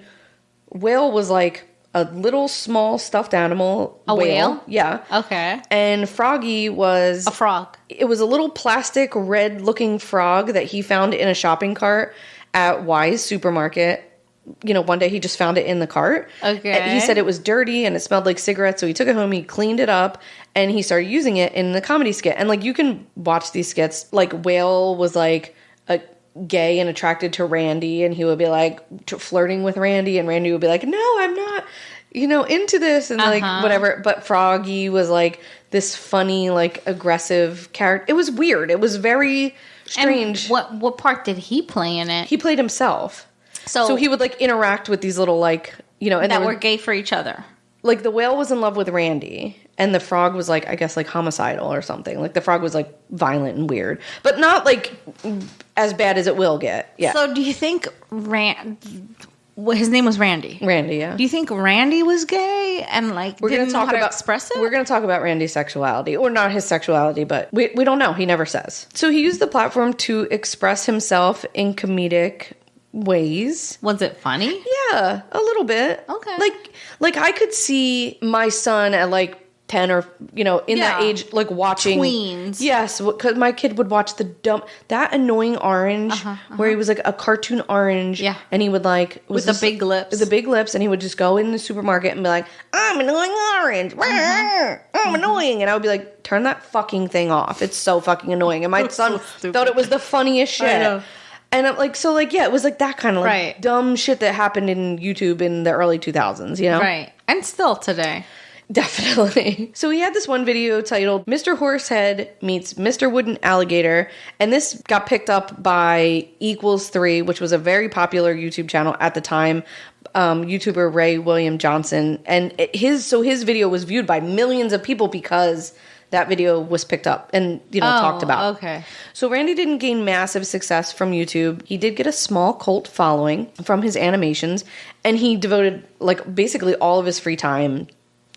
Whale was like a little small stuffed animal. A whale? Yeah. Okay. And Froggy was... a frog. It was a little plastic red-looking frog that he found in a shopping cart at Wise Supermarket. One day he just found it in the cart. Okay. And he said it was dirty and it smelled like cigarettes, so he took it home, he cleaned it up, and he started using it in the comedy skit. And, like, you can watch these skits. Like, Whale was, like, gay and attracted to Randy, and he would be like flirting with Randy, and Randy would be like, no, I'm not into this, and like whatever. But Froggy was like this funny, like aggressive character. It was weird. It was very strange. And what part did he play in it? He played himself. So he would like interact with these little like and that were gay for each other. Like the whale was in love with Randy, and the frog was like, I guess, like homicidal or something. Like the frog was like violent and weird, but not like as bad as it will get. Yeah. So do you think his name was Randy? Randy, yeah. Do you think Randy was gay and like didn't know how to express it? We're going to talk about Randy's sexuality, or not his sexuality, but we don't know. He never says. So he used the platform to express himself in comedic ways. Was it funny? Yeah, a little bit. Okay. Like I could see my son at like 10 or in that age, like watching Tweens. Yes, because my kid would watch that Annoying Orange where he was like a cartoon orange, and he would like with the big lips, and he would just go in the supermarket and be like, I'm Annoying Orange, I'm annoying, and I would be like, turn that fucking thing off, it's so fucking annoying. And my son thought it was the funniest shit. I know. And I'm like, so like, yeah, it was like that kind of like dumb shit that happened in YouTube in the early 2000s, Right. And still today. Definitely. So he had this one video titled Mr. Horsehead Meets Mr. Wooden Alligator, and this got picked up by Equals3, which was a very popular YouTube channel at the time, YouTuber Ray William Johnson, and his video was viewed by millions of people because that video was picked up and, talked about. Okay. So Randy didn't gain massive success from YouTube. He did get a small cult following from his animations, and he devoted basically all of his free time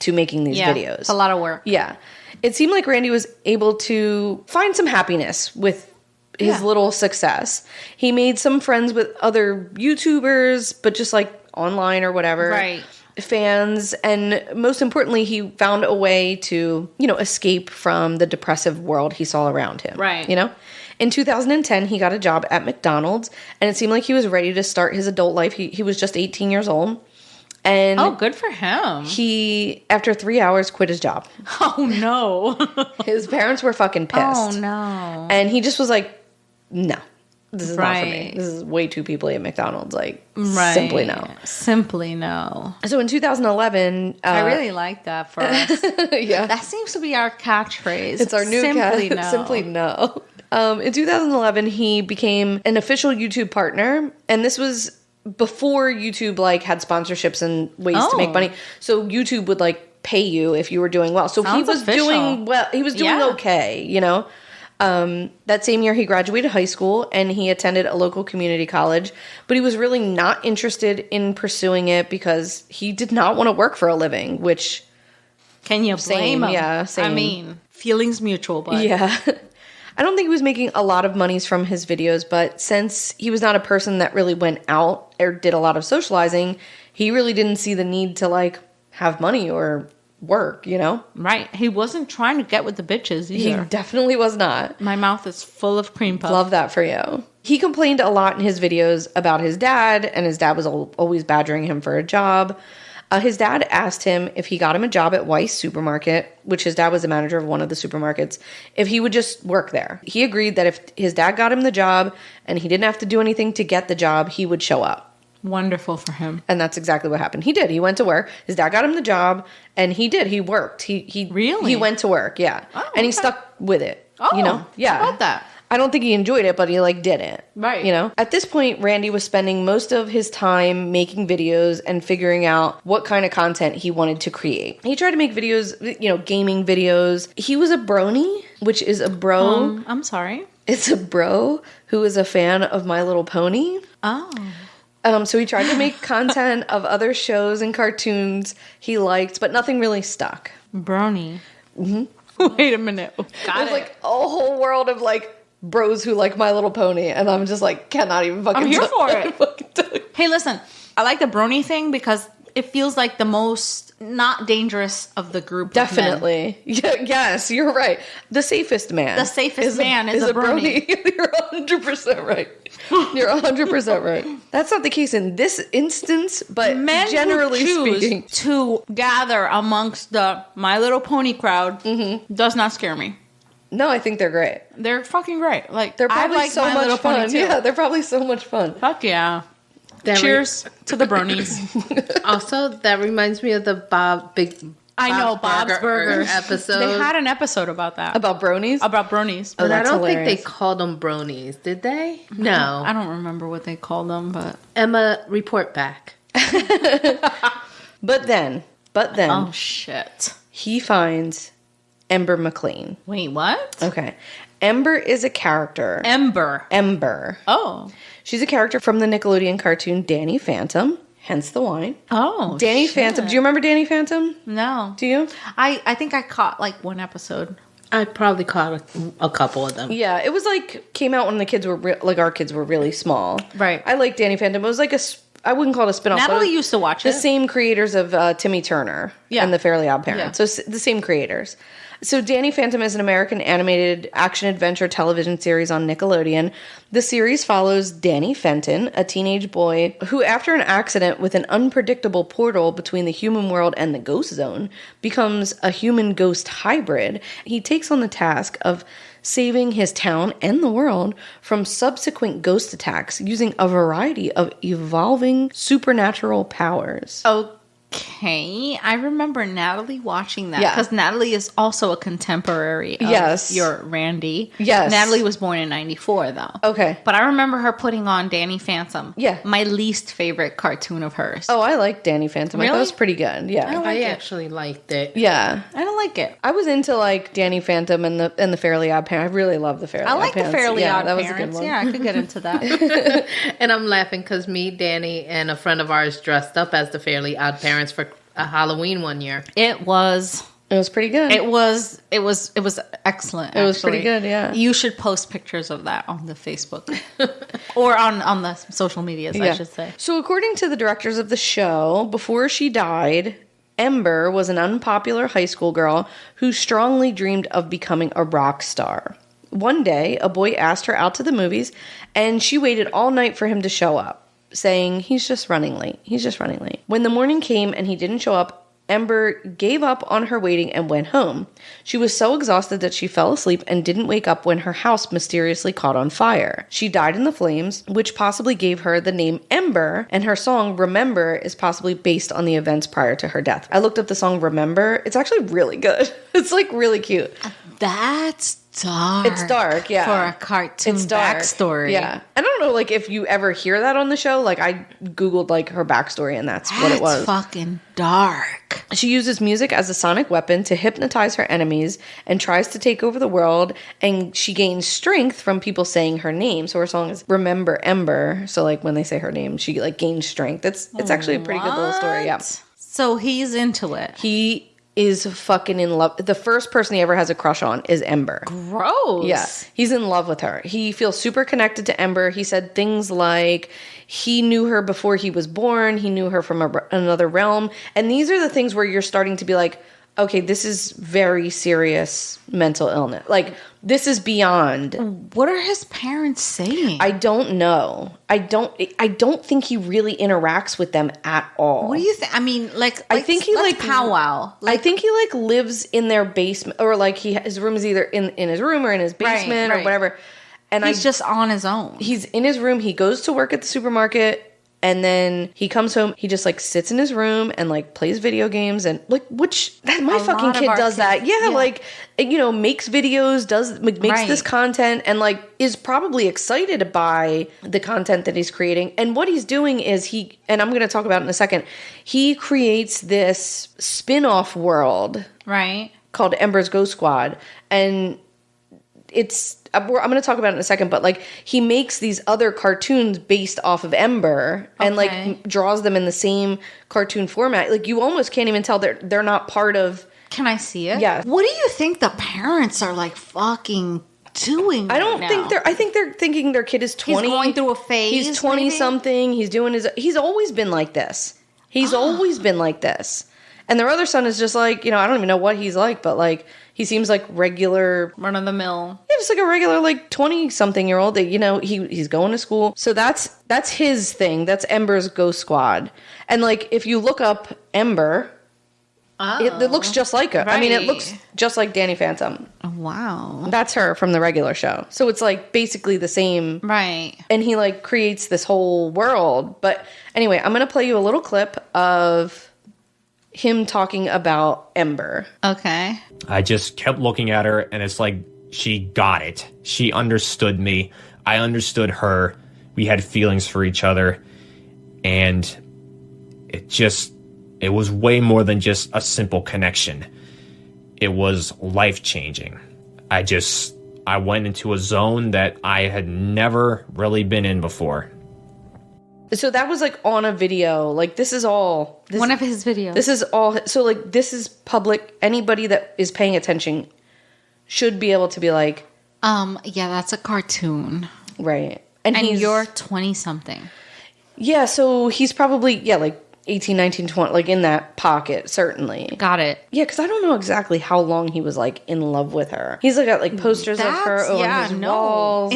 to making these videos. It's a lot of work. Yeah. It seemed like Randy was able to find some happiness with his little success. He made some friends with other YouTubers, but just online or whatever. Right. Fans, and most importantly, he found a way to, escape from the depressive world he saw around him. Right. In 2010, he got a job at McDonald's, and it seemed like he was ready to start his adult life. He was just 18 years old. And good for him. he, after 3 hours, quit his job. Oh, no. His parents were fucking pissed. Oh, no. And he just was like, no, this is not for me. Right. This is way too people-y at McDonald's. Right. Simply no. Simply no. So in 2011... I really like that for us. yeah. That seems to be our catchphrase. It's our new Simply no. Simply no. In 2011, he became an official YouTube partner, and this was before YouTube had sponsorships and ways to make money. So YouTube would pay you if you were doing well. So Sounds he was official. doing well. He was doing okay, That same year, he graduated high school and he attended a local community college, but he was really not interested in pursuing it because he did not want to work for a living, which... Can you blame him? Yeah, same. I mean, feelings mutual, but... Yeah. I don't think he was making a lot of monies from his videos, but since he was not a person that really went out or did a lot of socializing, he really didn't see the need to, have money or work, Right. He wasn't trying to get with the bitches either. He definitely was not. My mouth is full of cream puff. Love that for you. He complained a lot in his videos about his dad, and his dad was always badgering him for a job. His dad asked him if he got him a job at Weis Supermarket, which his dad was the manager of one of the supermarkets, if he would just work there. He agreed that if his dad got him the job and he didn't have to do anything to get the job, he would show up. Wonderful for him. And that's exactly what happened. He did. He went to work. His dad got him the job, and he did. He worked. He Really? He went to work, yeah. Oh, and he okay. stuck with it. Oh, Yeah. how about that? I don't think he enjoyed it, but he did it. Right. At this point, Randy was spending most of his time making videos and figuring out what kind of content he wanted to create. He tried to make videos, gaming videos. He was a brony, which is a bro. I'm sorry. It's a bro who is a fan of My Little Pony. Oh. So he tried to make content of other shows and cartoons he liked, but nothing really stuck. Brony. Mm-hmm. Wait a minute. Got There's a whole world of bros who like My Little Pony, and I'm just cannot even fucking. I'm here for it. Fucking tell you. Hey, listen. I like the brony thing because it feels like the most not dangerous of the group. Definitely. Yes, you're right. The safest man. The safest man is a brony. You're 100% right. You're 100% right. That's not the case in this instance, but Men generally who choose speaking, to gather amongst the My Little Pony crowd does not scare me. no, I think they're great. They're fucking great. They're I probably like so My Little much Pony fun. too. Yeah, they're probably so much fun. Fuck yeah. That Cheers to the bronies. Also, that reminds me of the I know, Bob's Burgers episode. They had an episode about that. About bronies? About bronies. But I that's don't think hilarious. they called them bronies, did they? No. I don't remember what they called them, but... Emma, report back. But then, Oh, shit. he finds Ember McLain. Wait, what? Okay. Ember is a character. Ember. Ember. Oh. She's a character from the Nickelodeon cartoon Danny Phantom, hence the wine. Oh, Danny shit. Phantom. Do you remember Danny Phantom? No. Do you? I think I caught one episode. I probably caught a couple of them. Yeah, it was came out when the kids were our kids were really small. Right. I like Danny Phantom. It was I wouldn't call it a spinoff. but Natalie it was used to watch the it. same creators of Timmy Turner Yeah. and the Fairly Odd Parents. Yeah. So the same creators. So Danny Phantom is an American animated action-adventure television series on Nickelodeon. The series follows Danny Fenton, a teenage boy who, after an accident with an unpredictable portal between the human world and the ghost zone, becomes a human-ghost hybrid. He takes on the task of saving his town and the world from subsequent ghost attacks using a variety of evolving supernatural powers. Okay. Okay, I remember Natalie watching that Yeah. because Natalie is also a contemporary of Yes. your Randy. Yes. Natalie was born in 94 though. Okay. But I remember her putting on Danny Phantom. Yeah. My least favorite cartoon of hers. Oh, I like Danny Phantom. I thought it Really? was pretty good. Yeah. I actually liked it. Yeah. I don't like it. I was into like Danny Phantom and the Fairly Odd Parents. I really love the Fairly Odd I like Parents. the Fairly Odd that Parents. was a good one. Yeah, I could get into that. And I'm laughing because me, Danny, and a friend of ours dressed up as the Fairly Odd Parents for a Halloween one year. It was pretty good. It was excellent. It was actually. pretty good, yeah. You should post pictures of that on the Facebook or on the social medias, I should say. So according to the directors of the show, before she died, Ember was an unpopular high school girl who strongly dreamed of becoming a rock star. One day, a boy asked her out to the movies, and she waited all night for him to show up, saying, he's just running late. When the morning came and he didn't show up, Ember gave up on her waiting and went home. She was so exhausted that she fell asleep and didn't wake up when her house mysteriously caught on fire. She died in the flames, which possibly gave her the name Ember, and her song Remember is possibly based on the events prior to her death. I looked up the song Remember. It's actually really good. It's like really cute. That's dark. It's dark, yeah. For a cartoon backstory. Yeah. I don't know, like, if you ever hear that on the show. Like, I Googled, like, her backstory, and that's what it was. Fucking dark. She uses music as a sonic weapon to hypnotize her enemies and tries to take over the world, and she gains strength from people saying her name. So her song is Remember Ember. So, like, when they say her name, she, like, gains strength. It's actually a pretty good little story, yeah. So he's into it. He is fucking in love. The first person he ever has a crush on is Ember. Gross. Yeah, he's in love with her. He feels super connected to Ember. He said things like he knew her before he was born. He knew her from another realm. And these are the things where you're starting to be like, okay, this is very serious mental illness. Like, this is beyond. What are his parents saying? I don't know. I don't think he really interacts with them at all. What do you think? I mean, like, I think he let's like powwow. I think he like lives in their basement, or like his room is either in his room or in his basement or whatever. And he's just on his own. He's in his room. He goes to work at the supermarket. And then he comes home, he just, like, sits in his room and, like, plays video games and, like, my fucking kid does that. Yeah, like, you know, makes videos, makes this content and, like, is probably excited by the content that he's creating. And what he's doing is and I'm going to talk about it in a second, he creates this spin-off world. Right. Called Ember's Ghost Squad. And I'm going to talk about it in a second, but like he makes these other cartoons based off of Ember and like draws them in the same cartoon format. Like you almost can't even tell they're not part of. Can I see it? Yeah. What do you think the parents are like fucking doing? I don't right think now? I think they're thinking their kid is 20. He's going through a phase. He's 20 maybe? something. He's always been like this. He's always been like this. And their other son is just like, you know, I don't even know what he's like, but like he seems like regular run of the mill. Yeah, just like a regular like 20-something-year-old that, you know, he's going to school. So that's his thing. That's Ember's Ghost Squad. And like if you look up Ember, it looks just like her. Right. I mean, it looks just like Danny Phantom. Oh, wow. That's her from the regular show. So it's like basically the same. Right. And he like creates this whole world. But anyway, I'm going to play you a little clip of him talking about Ember. Okay. I just kept looking at her, and it's like she got it. She understood me. I understood her. We had feelings for each other. And it was way more than just a simple connection. It was life-changing. I went into a zone that I had never really been in before. So that was like on a video. Like this is all one of his videos. This is all. So like this is public. Anybody that is paying attention should be able to be like, yeah, that's a cartoon, right? And you're 20 something. Yeah, so he's probably like 18, 19, 20, like in that pocket, certainly. Got it. Yeah, because I don't know exactly how long he was like in love with her. He's like got like posters of her on his walls.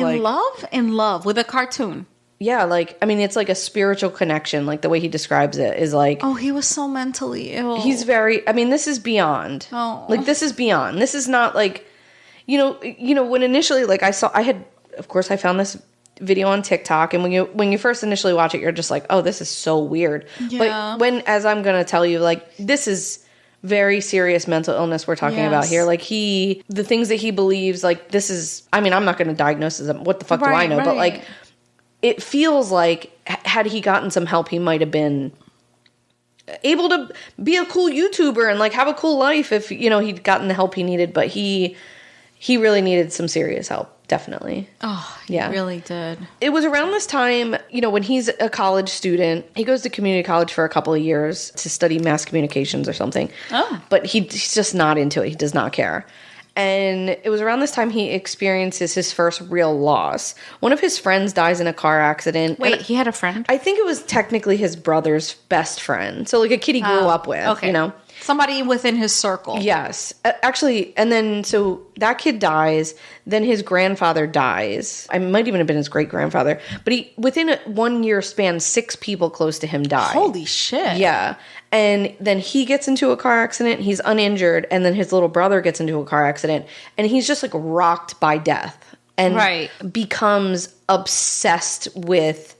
In love with a cartoon. Yeah, like, I mean, it's like a spiritual connection. Like, the way he describes it is like... Oh, he was so mentally ill. He's very... I mean, this is beyond. Oh. Like, this is beyond. This is not like... You know, when initially, like, I had... Of course, I found this video on TikTok, and when you first initially watch it, you're just like, oh, this is so weird. Yeah. But as I'm gonna tell you, like, this is very serious mental illness we're talking about here. Like, the things that he believes, like, this is, I mean, I'm not gonna diagnose this, what the fuck do I know, but like, it feels like had he gotten some help, he might have been able to be a cool YouTuber and like have a cool life if, you know, he'd gotten the help he needed, but he really needed some serious help. Definitely. Oh, he really did. It was around this time, you know, when he's a college student. He goes to community college for a couple of years to study mass communications or something. Oh. But he's just not into it. He does not care. And it was around this time he experiences his first real loss. One of his friends dies in a car accident. Wait, he had a friend? I think it was technically his brother's best friend. So like a kid he grew up with, you know? Somebody within his circle. Yes. Actually, and then so that kid dies, then his grandfather dies. I might even have been his great-grandfather. But within a 1 year span, 6 people close to him die. Holy shit. Yeah. And then he gets into a car accident, he's uninjured, and then his little brother gets into a car accident, and he's just like rocked by death. And becomes obsessed with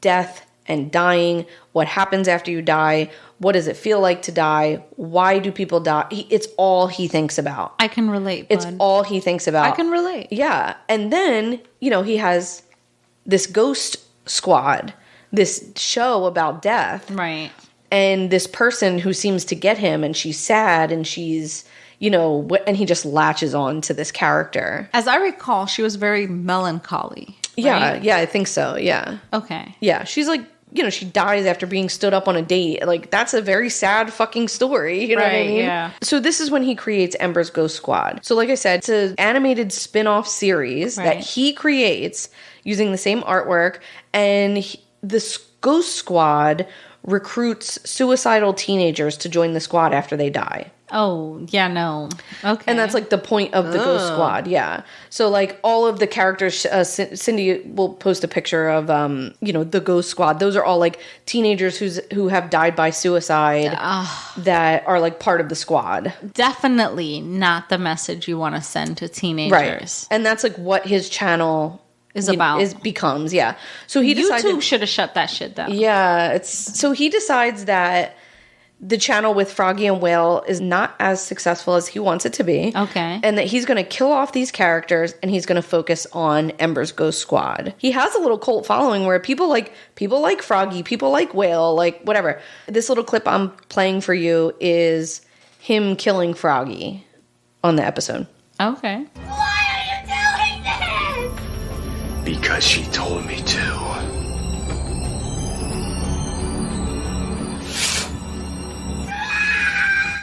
death and dying, what happens after you die, what does it feel like to die, why do people die, it's all he thinks about. I can relate, bud. It's all he thinks about. I can relate. Yeah. And then, you know, he has this ghost squad, this show about death. Right. And this person who seems to get him, and she's sad, and she's, you know, and he just latches on to this character. As I recall, she was very melancholy. Right? Yeah, I think so. Yeah. Okay. Yeah, she's like, you know, she dies after being stood up on a date. Like, that's a very sad fucking story. You know what I mean? Yeah. So this is when he creates Ember's Ghost Squad. So like I said, it's an animated spin-off series that he creates using the same artwork. And this Ghost Squad recruits suicidal teenagers to join the squad after they die. Oh, yeah, no. Okay. And that's like the point of the Ghost Squad, yeah. So like all of the characters, Cindy will post a picture of, you know, the Ghost Squad. Those are all like teenagers who have died by suicide that are like part of the squad. Definitely not the message you want to send to teenagers. Right. And that's like what his channel becomes, yeah. So he decided YouTube should have shut that shit down. Yeah, so he decides that the channel with Froggy and Whale is not as successful as he wants it to be. Okay. And that he's going to kill off these characters and he's going to focus on Ember's Ghost Squad. He has a little cult following where people like Froggy, people like Whale, like whatever. This little clip I'm playing for you is him killing Froggy on the episode. Okay. Why are you doing this? Because she told me to.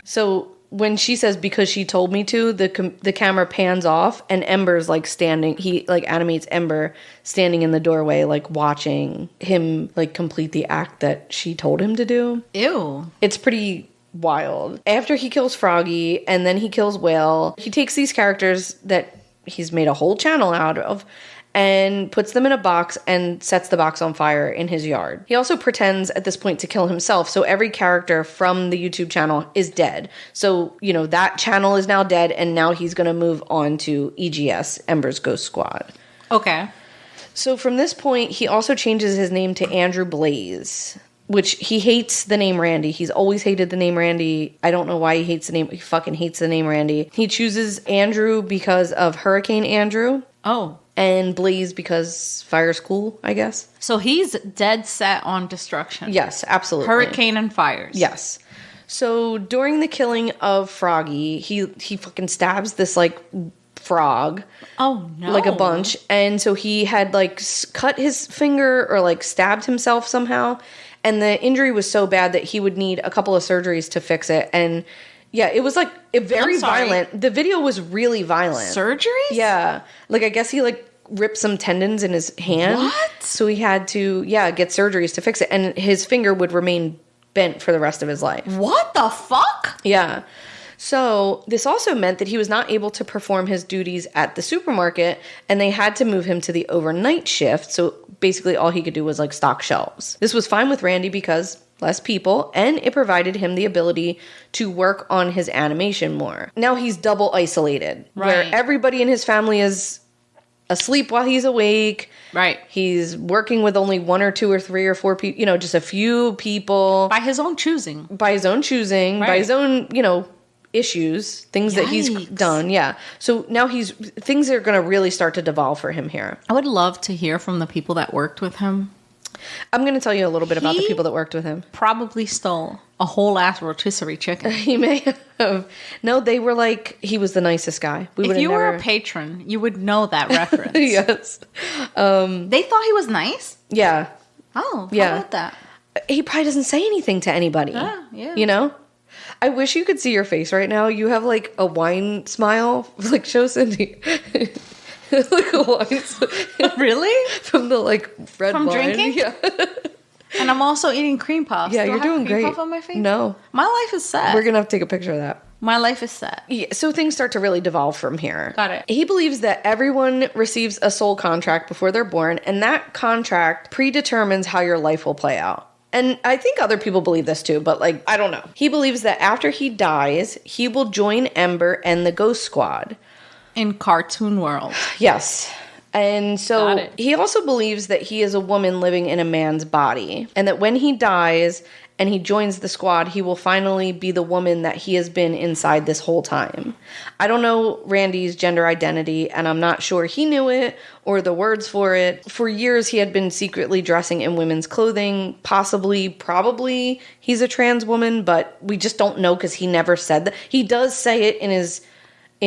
So when she says because she told me to, the camera pans off and Ember's like standing. He like animates Ember standing in the doorway, like watching him like complete the act that she told him to do. Ew. It's pretty wild. After he kills Froggy and then he kills Whale, he takes these characters that he's made a whole channel out of and puts them in a box and sets the box on fire in his yard. He also pretends at this point to kill himself, so every character from the YouTube channel is dead. So, you know, that channel is now dead, and now he's going to move on to EGS, Ember's Ghost Squad. Okay. So from this point, he also changes his name to Andrew Blaze, which he hates the name Randy. He's always hated the name Randy. I don't know why he hates the name. He fucking hates the name Randy. He chooses Andrew because of Hurricane Andrew. Oh. And Blaze because fire's cool, I guess. So he's dead set on destruction. Yes, absolutely. Hurricane and fires. Yes. So during the killing of Froggy, he fucking stabs this like frog. Oh no. Like a bunch. And so he had like cut his finger or like stabbed himself somehow. And the injury was so bad that he would need a couple of surgeries to fix it. And yeah, it was like very violent. The video was really violent. Surgeries? Yeah. Like I guess he like ripped some tendons in his hand. What? So he had to, get surgeries to fix it. And his finger would remain bent for the rest of his life. What the fuck? Yeah. So this also meant that he was not able to perform his duties at the supermarket, and they had to move him to the overnight shift. So basically all he could do was like stock shelves. This was fine with Randy because less people, and it provided him the ability to work on his animation more. Now he's double isolated, where everybody in his family is asleep while he's awake. Right. He's working with only 1 or 2 or 3 or 4 people, just a few people. By his own choosing. By his own choosing, by his own, issues, things that he's done. Yeah. So now things are going to really start to devolve for him here. I would love to hear from the people that worked with him. I'm going to tell you a little bit about the people that worked with him. Probably stole a whole ass rotisserie chicken. He may have. No, they were like, he was the nicest guy. If you were a patron, you would know that reference. Yes. They thought he was nice? Yeah. Oh, how about that? He probably doesn't say anything to anybody. Yeah. I wish you could see your face right now. You have like a wine smile. Like, show Cindy. Like a wine Really? From the like red From wine. drinking? Yeah. And I'm also eating cream puffs. Yeah, Do I you're have doing cream great. puff on my face? No. My life is set. We're going to have to take a picture of that. My life is set. Yeah, so things start to really devolve from here. Got it. He believes that everyone receives a soul contract before they're born, and that contract predetermines how your life will play out. And I think other people believe this too, but like, I don't know. He believes that after he dies, he will join Ember and the Ghost Squad. In cartoon world. Yes. And so he also believes that he is a woman living in a man's body, and that when he dies and he joins the squad, he will finally be the woman that he has been inside this whole time. I don't know Randy's gender identity, and I'm not sure he knew it or the words for it. For years, he had been secretly dressing in women's clothing. Probably, he's a trans woman, but we just don't know because he never said that. He does say it in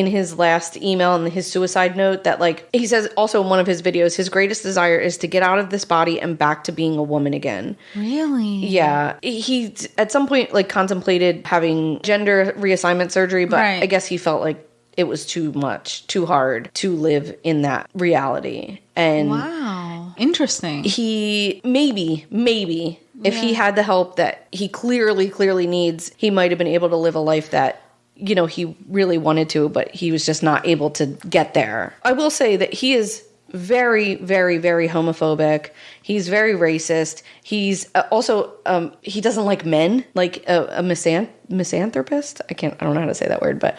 his last email and his suicide note that, like, he says also in one of his videos, his greatest desire is to get out of this body and back to being a woman again. Really? Yeah. He at some point like contemplated having gender reassignment surgery, but I guess he felt like it was too much, too hard to live in that reality. And wow. Interesting. He maybe if he had the help that he clearly needs, he might have been able to live a life that he really wanted to, but he was just not able to get there. I will say that he is very, very, very homophobic. He's very racist. He's also, he doesn't like men, like a misanthropist. I don't know how to say that word, but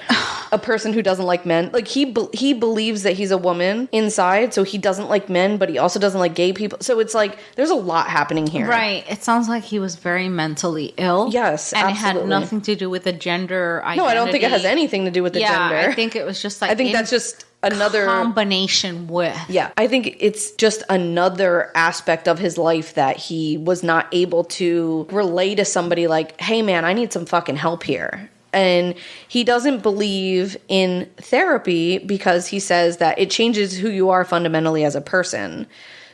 a person who doesn't like men. Like he believes that he's a woman inside, so he doesn't like men, but he also doesn't like gay people. So it's like, there's a lot happening here. Right. It sounds like he was very mentally ill. Yes, and absolutely. it had nothing to do with the gender identity. No, I don't think it has anything to do with the gender. I think it was just like, I think that's just another combination with. Yeah, I think it's just another aspect of his life that he was not able to relay to somebody like, hey man, I need some fucking help here. And he doesn't believe in therapy because he says that it changes who you are fundamentally as a person.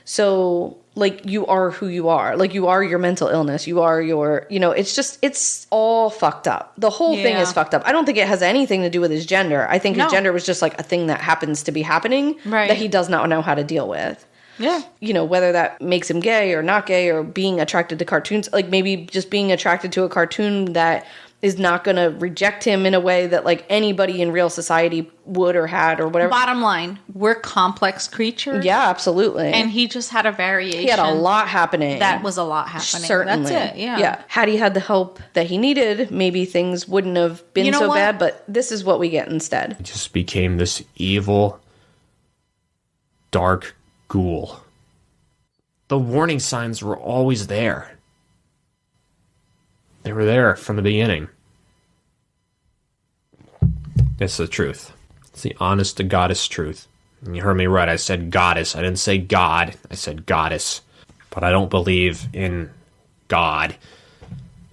So, like, you are who you are. Like, you are your mental illness. You are your, it's all fucked up. The whole thing is fucked up. I don't think it has anything to do with his gender. I think his gender was just, like, a thing that happens to be happening that he does not know how to deal with. Yeah. Whether that makes him gay or not gay or being attracted to cartoons. Like, maybe just being attracted to a cartoon that is not going to reject him in a way that, like, anybody in real society would or had or whatever. Bottom line, we're complex creatures. Yeah, absolutely. And he just had a variation. He had a lot happening. That was a lot happening. Certainly. That's it, yeah. Yeah. Had he had the help that he needed, maybe things wouldn't have been so bad, but this is what we get instead. It just became this evil, dark ghoul. The warning signs were always there. They were there from the beginning. It's the truth. It's the honest to goddess truth. And you heard me right. I said goddess. I didn't say God. I said goddess. But I don't believe in God.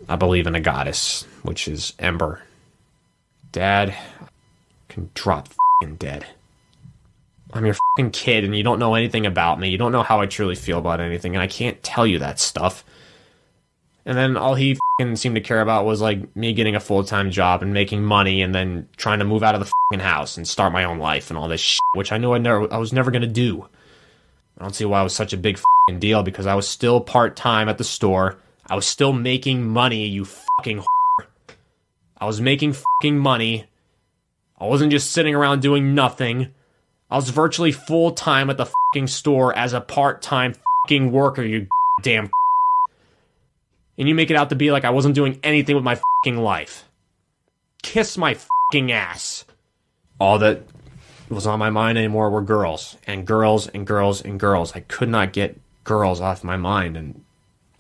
I believe in a goddess, which is Ember. Dad can drop f***ing dead. I'm your f***ing kid and you don't know anything about me. You don't know how I truly feel about anything, and I can't tell you that stuff. And then all he f***ing seemed to care about was, like, me getting a full-time job and making money and then trying to move out of the f***ing house and start my own life and all this shit, which I knew I was never going to do. I don't see why it was such a big f***ing deal, because I was still part-time at the store. I was still making money, you f***ing whore. I was making f***ing money. I wasn't just sitting around doing nothing. I was virtually full-time at the f***ing store as a part-time f***ing worker, you damn. And you make it out to be like I wasn't doing anything with my f***ing life. Kiss my f***ing ass. All that was on my mind anymore were girls. And girls and girls and girls. I could not get girls off my mind. And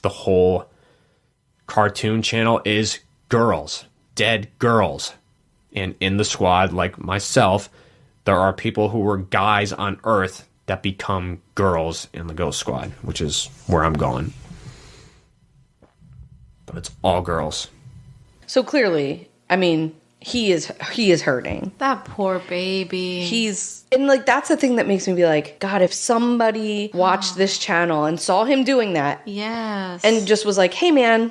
the whole cartoon channel is girls. Dead girls. And in the squad, like myself, there are people who were guys on Earth that become girls in the Ghost Squad, which is where I'm going. But it's all girls. So clearly, I mean, he is hurting. That poor baby. And like, that's the thing that makes me be like, God, if somebody watched this channel and saw him doing that. Yes. And just was like, hey man,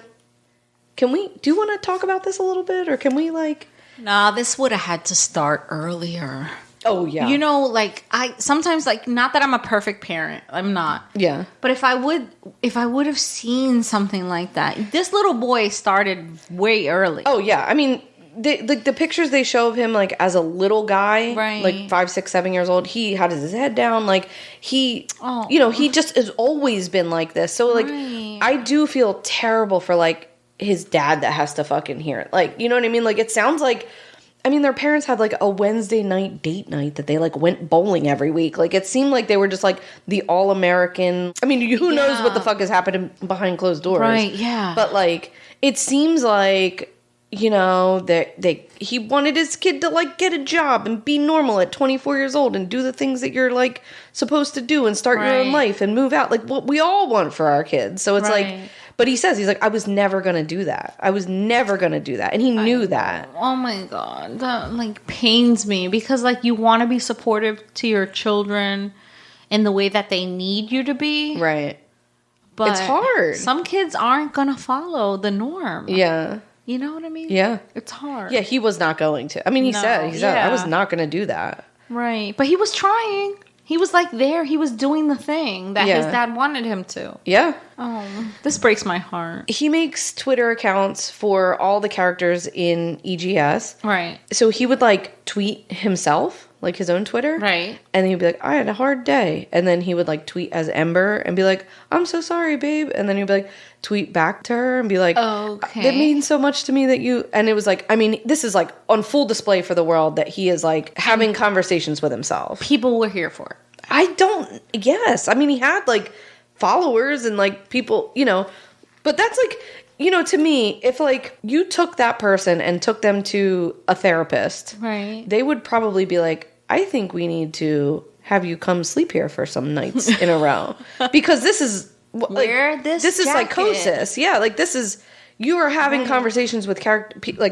do you want to talk about this a little bit? Or can we like... Nah, this would have had to start earlier. Oh, yeah. You know, like, I sometimes, like, not that I'm a perfect parent. I'm not. Yeah. But if I would have seen something like that, this little boy started way early. Oh, yeah. I mean, the pictures they show of him, like, as a little guy, right. like 5, 6, 7 years old, he had his head down. Like, he just has always been like this. So, like, right. I do feel terrible for, like, his dad that has to fucking hear it. Like, you know what I mean? Like, it sounds like... I mean, their parents had, like, a Wednesday night date night that they, like, went bowling every week. Like, it seemed like they were just, like, the all-American... I mean, who knows what the fuck is happening behind closed doors. Right, yeah. But, like, it seems like, you know, that he wanted his kid to, like, get a job and be normal at 24 years old and do the things that you're, like, supposed to do and start your own life and move out. Like, what we all want for our kids. So it's like... But he's like, I was never going to do that. I was never going to do that. And he knew that. Oh my God. That, like, pains me. Because, like, you want to be supportive to your children in the way that they need you to be. Right. But it's hard. Some kids aren't going to follow the norm. Yeah. You know what I mean? Yeah. It's hard. Yeah, he was not going to. I mean, he said, I was not going to do that. Right. But he was trying. He was, like, there. He was doing the thing that his dad wanted him to. Yeah. Oh, this breaks my heart. He makes Twitter accounts for all the characters in EGS. Right. So he would, like, tweet himself, like his own Twitter. Right. And he'd be like, I had a hard day. And then he would, like, tweet as Ember and be like, I'm so sorry, babe. And then he'd be like, tweet back to her and be like, okay. It means so much to me that you... And it was like, I mean, this is, like, on full display for the world that he is, like, having conversations with himself. People were here for it. Yes. I mean, he had, like, followers and, like, people, you know, but that's, like, you know, to me, if, like, you took that person and took them to a therapist, right, they would probably be like, I think we need to have you come sleep here for some nights in a row. Because this is, like, this is psychosis. Yeah, like, this is, you are having conversations with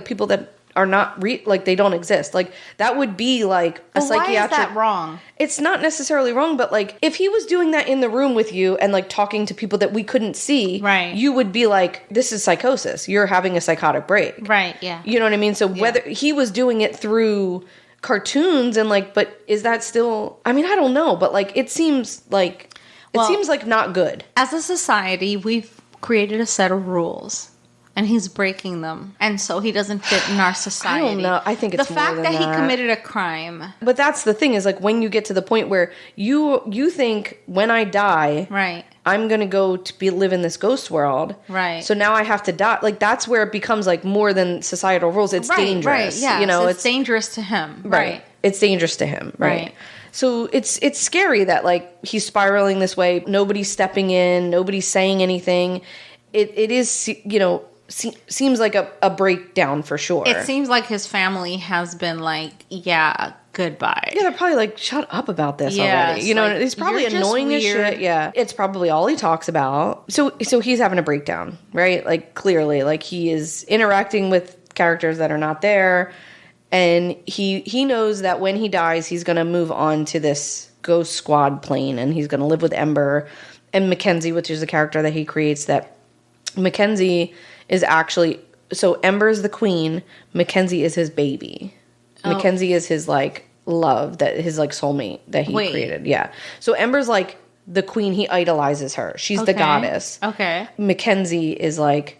people that are not like they don't exist. Like, that would be like a psychiatric... Why is that wrong? It's not necessarily wrong, but like, if he was doing that in the room with you and like talking to people that we couldn't see, right, you would be like, this is psychosis. You're having a psychotic break. Right, yeah. You know what I mean? So whether he was doing it through cartoons and like, but is that still... I mean, I don't know, but like, it seems like not good. As a society, we've created a set of rules. And he's breaking them. And so he doesn't fit in our society. I don't know. I think it's the more fact than that that he committed a crime. But that's the thing, is like, when you get to the point where you think, when I die, right, I'm going to go to live in this ghost world. Right. So now I have to die. Like, that's where it becomes like more than societal rules. It's dangerous. Right, yeah. You know, it's dangerous to him. Right. It's dangerous to him. Right. So it's scary that like he's spiraling this way. Nobody's stepping in. Nobody's saying anything. It is, you know, seems like a breakdown for sure. It seems like his family has been like, yeah, goodbye. Yeah, they're probably like, shut up about this already. You know, like, he's probably annoying as shit. Yeah, it's probably all he talks about. So he's having a breakdown, right? Like, clearly, like, he is interacting with characters that are not there, and he knows that when he dies, he's going to move on to this ghost squad plane, and he's going to live with Ember and Mackenzie, which is a character that he creates. That Mackenzie is actually, so Ember's the queen, Mackenzie is his baby. Mackenzie is his, like, love, that his, like, soulmate that he created. Yeah. So Ember's, like, the queen. He idolizes her. She's the goddess. Okay. Mackenzie is, like,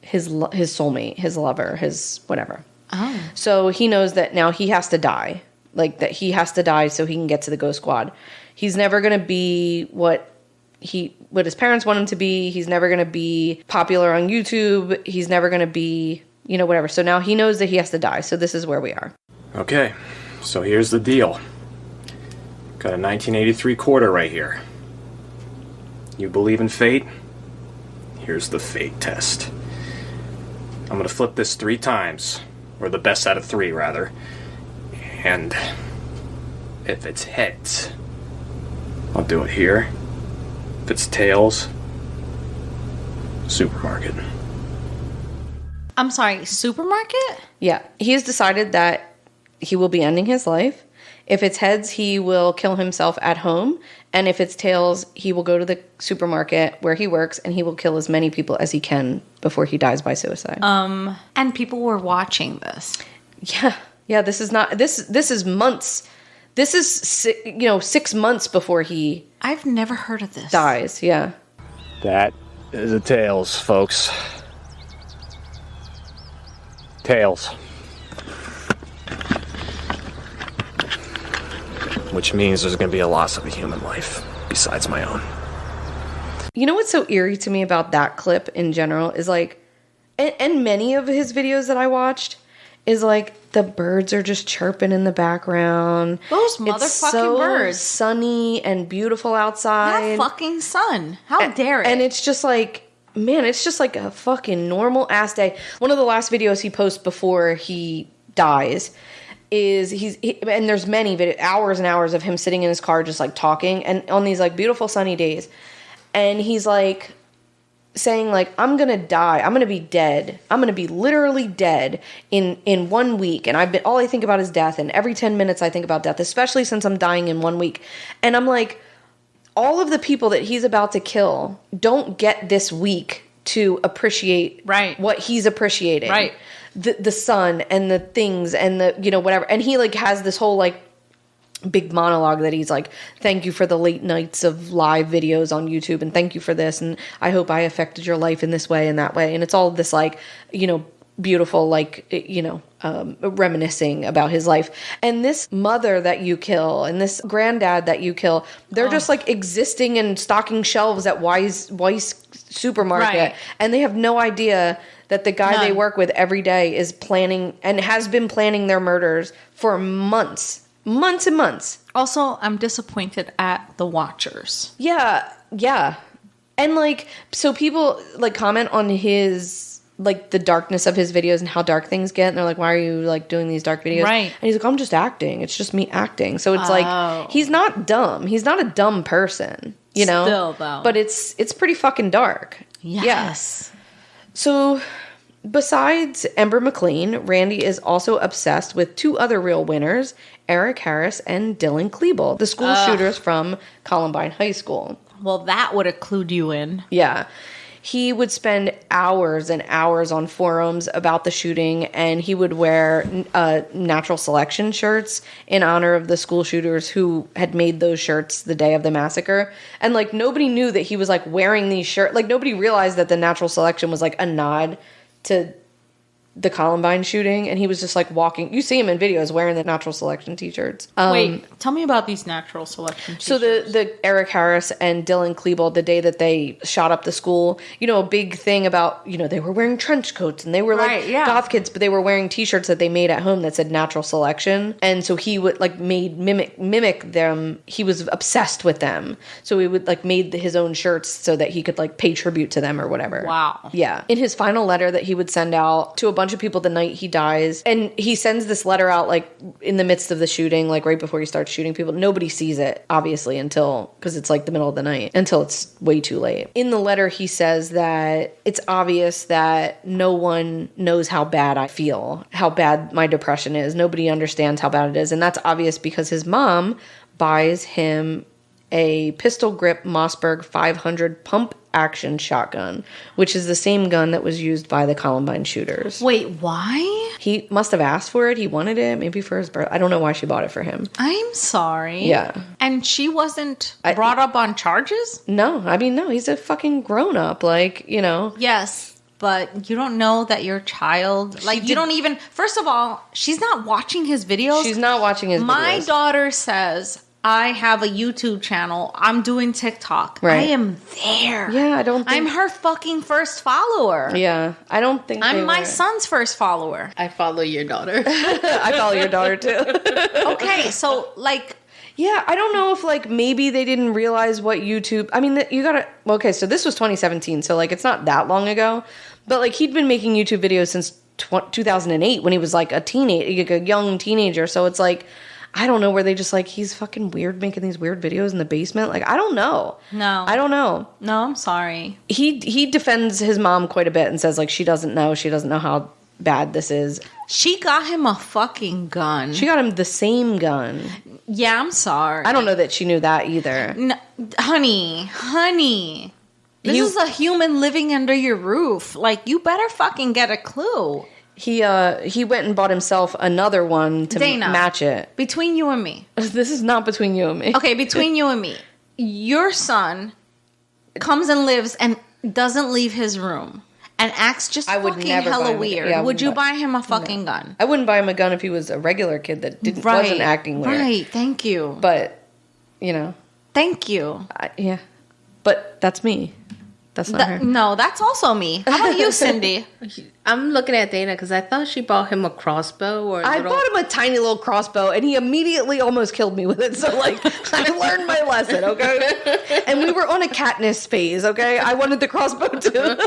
his soulmate, his lover, his whatever. Oh. So he knows that now he has to die. Like, that he has to die so he can get to the ghost squad. He's never going to be what his parents want him to be. He's never going to be popular on YouTube. He's never going to be, you know, whatever. So now he knows that he has to die. So this is where we are. Okay, so here's the deal. Got a 1983 quarter right here. You believe in fate? Here's the fate test. I'm gonna flip this 3 times. Or the best out of 3, rather. And if it's heads, I'll do it here. If it's tails, supermarket. I'm sorry, supermarket? Yeah. He has decided that he will be ending his life. If it's heads, he will kill himself at home. And if it's tails, he will go to the supermarket where he works and he will kill as many people as he can before he dies by suicide. And people were watching this. Yeah. Yeah, this is not this is months. This is 6 months before he I've never heard of this. dies. Yeah. That is a tails, folks. Tails. Which means there's going to be a loss of a human life besides my own. You know what's so eerie to me about that clip in general is like, and many of his videos that I watched, is like the birds are just chirping in the background. Those motherfucking it's so birds. sunny and beautiful outside. That fucking sun. How dare it? And it's just like, man, it's just like a fucking normal ass day. One of the last videos he posts before he dies is and there's many hours and hours of him sitting in his car just like talking and on these like beautiful sunny days. And he's like saying like, I'm gonna die. I'm gonna be dead. I'm gonna be literally dead in 1 week. And all I think about is death. And every 10 minutes I think about death, especially since I'm dying in 1 week. And I'm like, all of the people that he's about to kill don't get this week to appreciate what he's appreciating. Right. The sun and the things and the, whatever. And he like has this whole like big monologue that he's like, thank you for the late nights of live videos on YouTube and thank you for this. And I hope I affected your life in this way and that way. And it's all this like, beautiful, like, reminiscing about his life. And this mother that you kill and this granddad that you kill, they're just like existing and stocking shelves at Weiss supermarket. Right. And they have no idea that the guy they work with every day is planning and has been planning their murders for months and months. Also, I'm disappointed at the watchers. Yeah. And like, so people like comment on his, like the darkness of his videos and how dark things get. And they're like, why are you like doing these dark videos? Right. And he's like, I'm just acting. It's just me acting. So it's like, he's not dumb. He's not a dumb person, Still, though. But it's pretty fucking dark. Yes. Yeah. So besides Ember McLain, Randy is also obsessed with 2 other real winners, Eric Harris and Dylan Klebold, the school shooters from Columbine High School. Well, that would have clued you in. Yeah. He would spend hours and hours on forums about the shooting, and he would wear natural selection shirts in honor of the school shooters who had made those shirts the day of the massacre. And like nobody knew that he was like wearing these shirts. Like nobody realized that the natural selection was like a nod to the Columbine shooting, and he was just like walking. You see him in videos wearing the natural selection t-shirts. Wait, tell me about these natural selection t-shirts. So the Eric Harris and Dylan Klebold, the day that they shot up the school, a big thing about, they were wearing trench coats and they were like goth kids, but they were wearing t-shirts that they made at home that said natural selection. And so he would like mimic them. He was obsessed with them. So he would like made his own shirts so that he could like pay tribute to them or whatever. Wow. Yeah. In his final letter that he would send out to a bunch of people the night he dies, and he sends this letter out like in the midst of the shooting, like right before he starts shooting people. Nobody sees it, obviously, because it's like the middle of the night, until it's way too late. In the letter, he says that it's obvious that no one knows how bad I feel, how bad my depression is. Nobody understands how bad it is. And that's obvious because his mom buys him a pistol grip Mossberg 500 pump action shotgun, which is the same gun that was used by the Columbine shooters. Wait, why? He must have asked for it. He wanted it, maybe for his birth. I don't know why she bought it for him. I'm sorry. Yeah. And she wasn't brought up on charges? No, no, he's a fucking grown up, like, Yes, but you don't know that your child, like, you don't even, first of all, she's not watching his videos. She's not watching his videos. My daughter says, I have a YouTube channel. I'm doing TikTok. Right. I am there. Yeah, I don't think... I'm her fucking first follower. Yeah, I don't think I'm my son's first follower. I follow your daughter. I follow your daughter, too. Okay, so, like... Yeah, I don't know if, like, maybe they didn't realize what YouTube... I mean, you gotta... Okay, so this was 2017, so, like, it's not that long ago. But, like, he'd been making YouTube videos since 2008 when he was, like, a young teenager. So it's, like, I don't know where they just, like, he's fucking weird making these weird videos in the basement. Like, I don't know. No. I don't know. No, I'm sorry. He defends his mom quite a bit and says, like, she doesn't know how bad this is. She got him a fucking gun. She got him the same gun. Yeah, I'm sorry. I don't know that she knew that either. No, honey. This is a human living under your roof. Like, you better fucking get a clue. He went and bought himself another one to match it. Between you and me. This is not between you and me. Okay, between you and me. Your son comes and lives and doesn't leave his room. And acts just fucking hella weird. Yeah, would you buy him a fucking gun? I wouldn't buy him a gun if he was a regular kid that wasn't acting weird. Right, thank you. But, you know. Thank you. Yeah. But that's me. That's not her. No, that's also me. How about you, Cindy? I'm looking at Dana because I thought she bought him a crossbow. I bought him a tiny little crossbow, and he immediately almost killed me with it. So, like, I learned my lesson, okay? And we were on a Katniss phase, okay? I wanted the crossbow, too.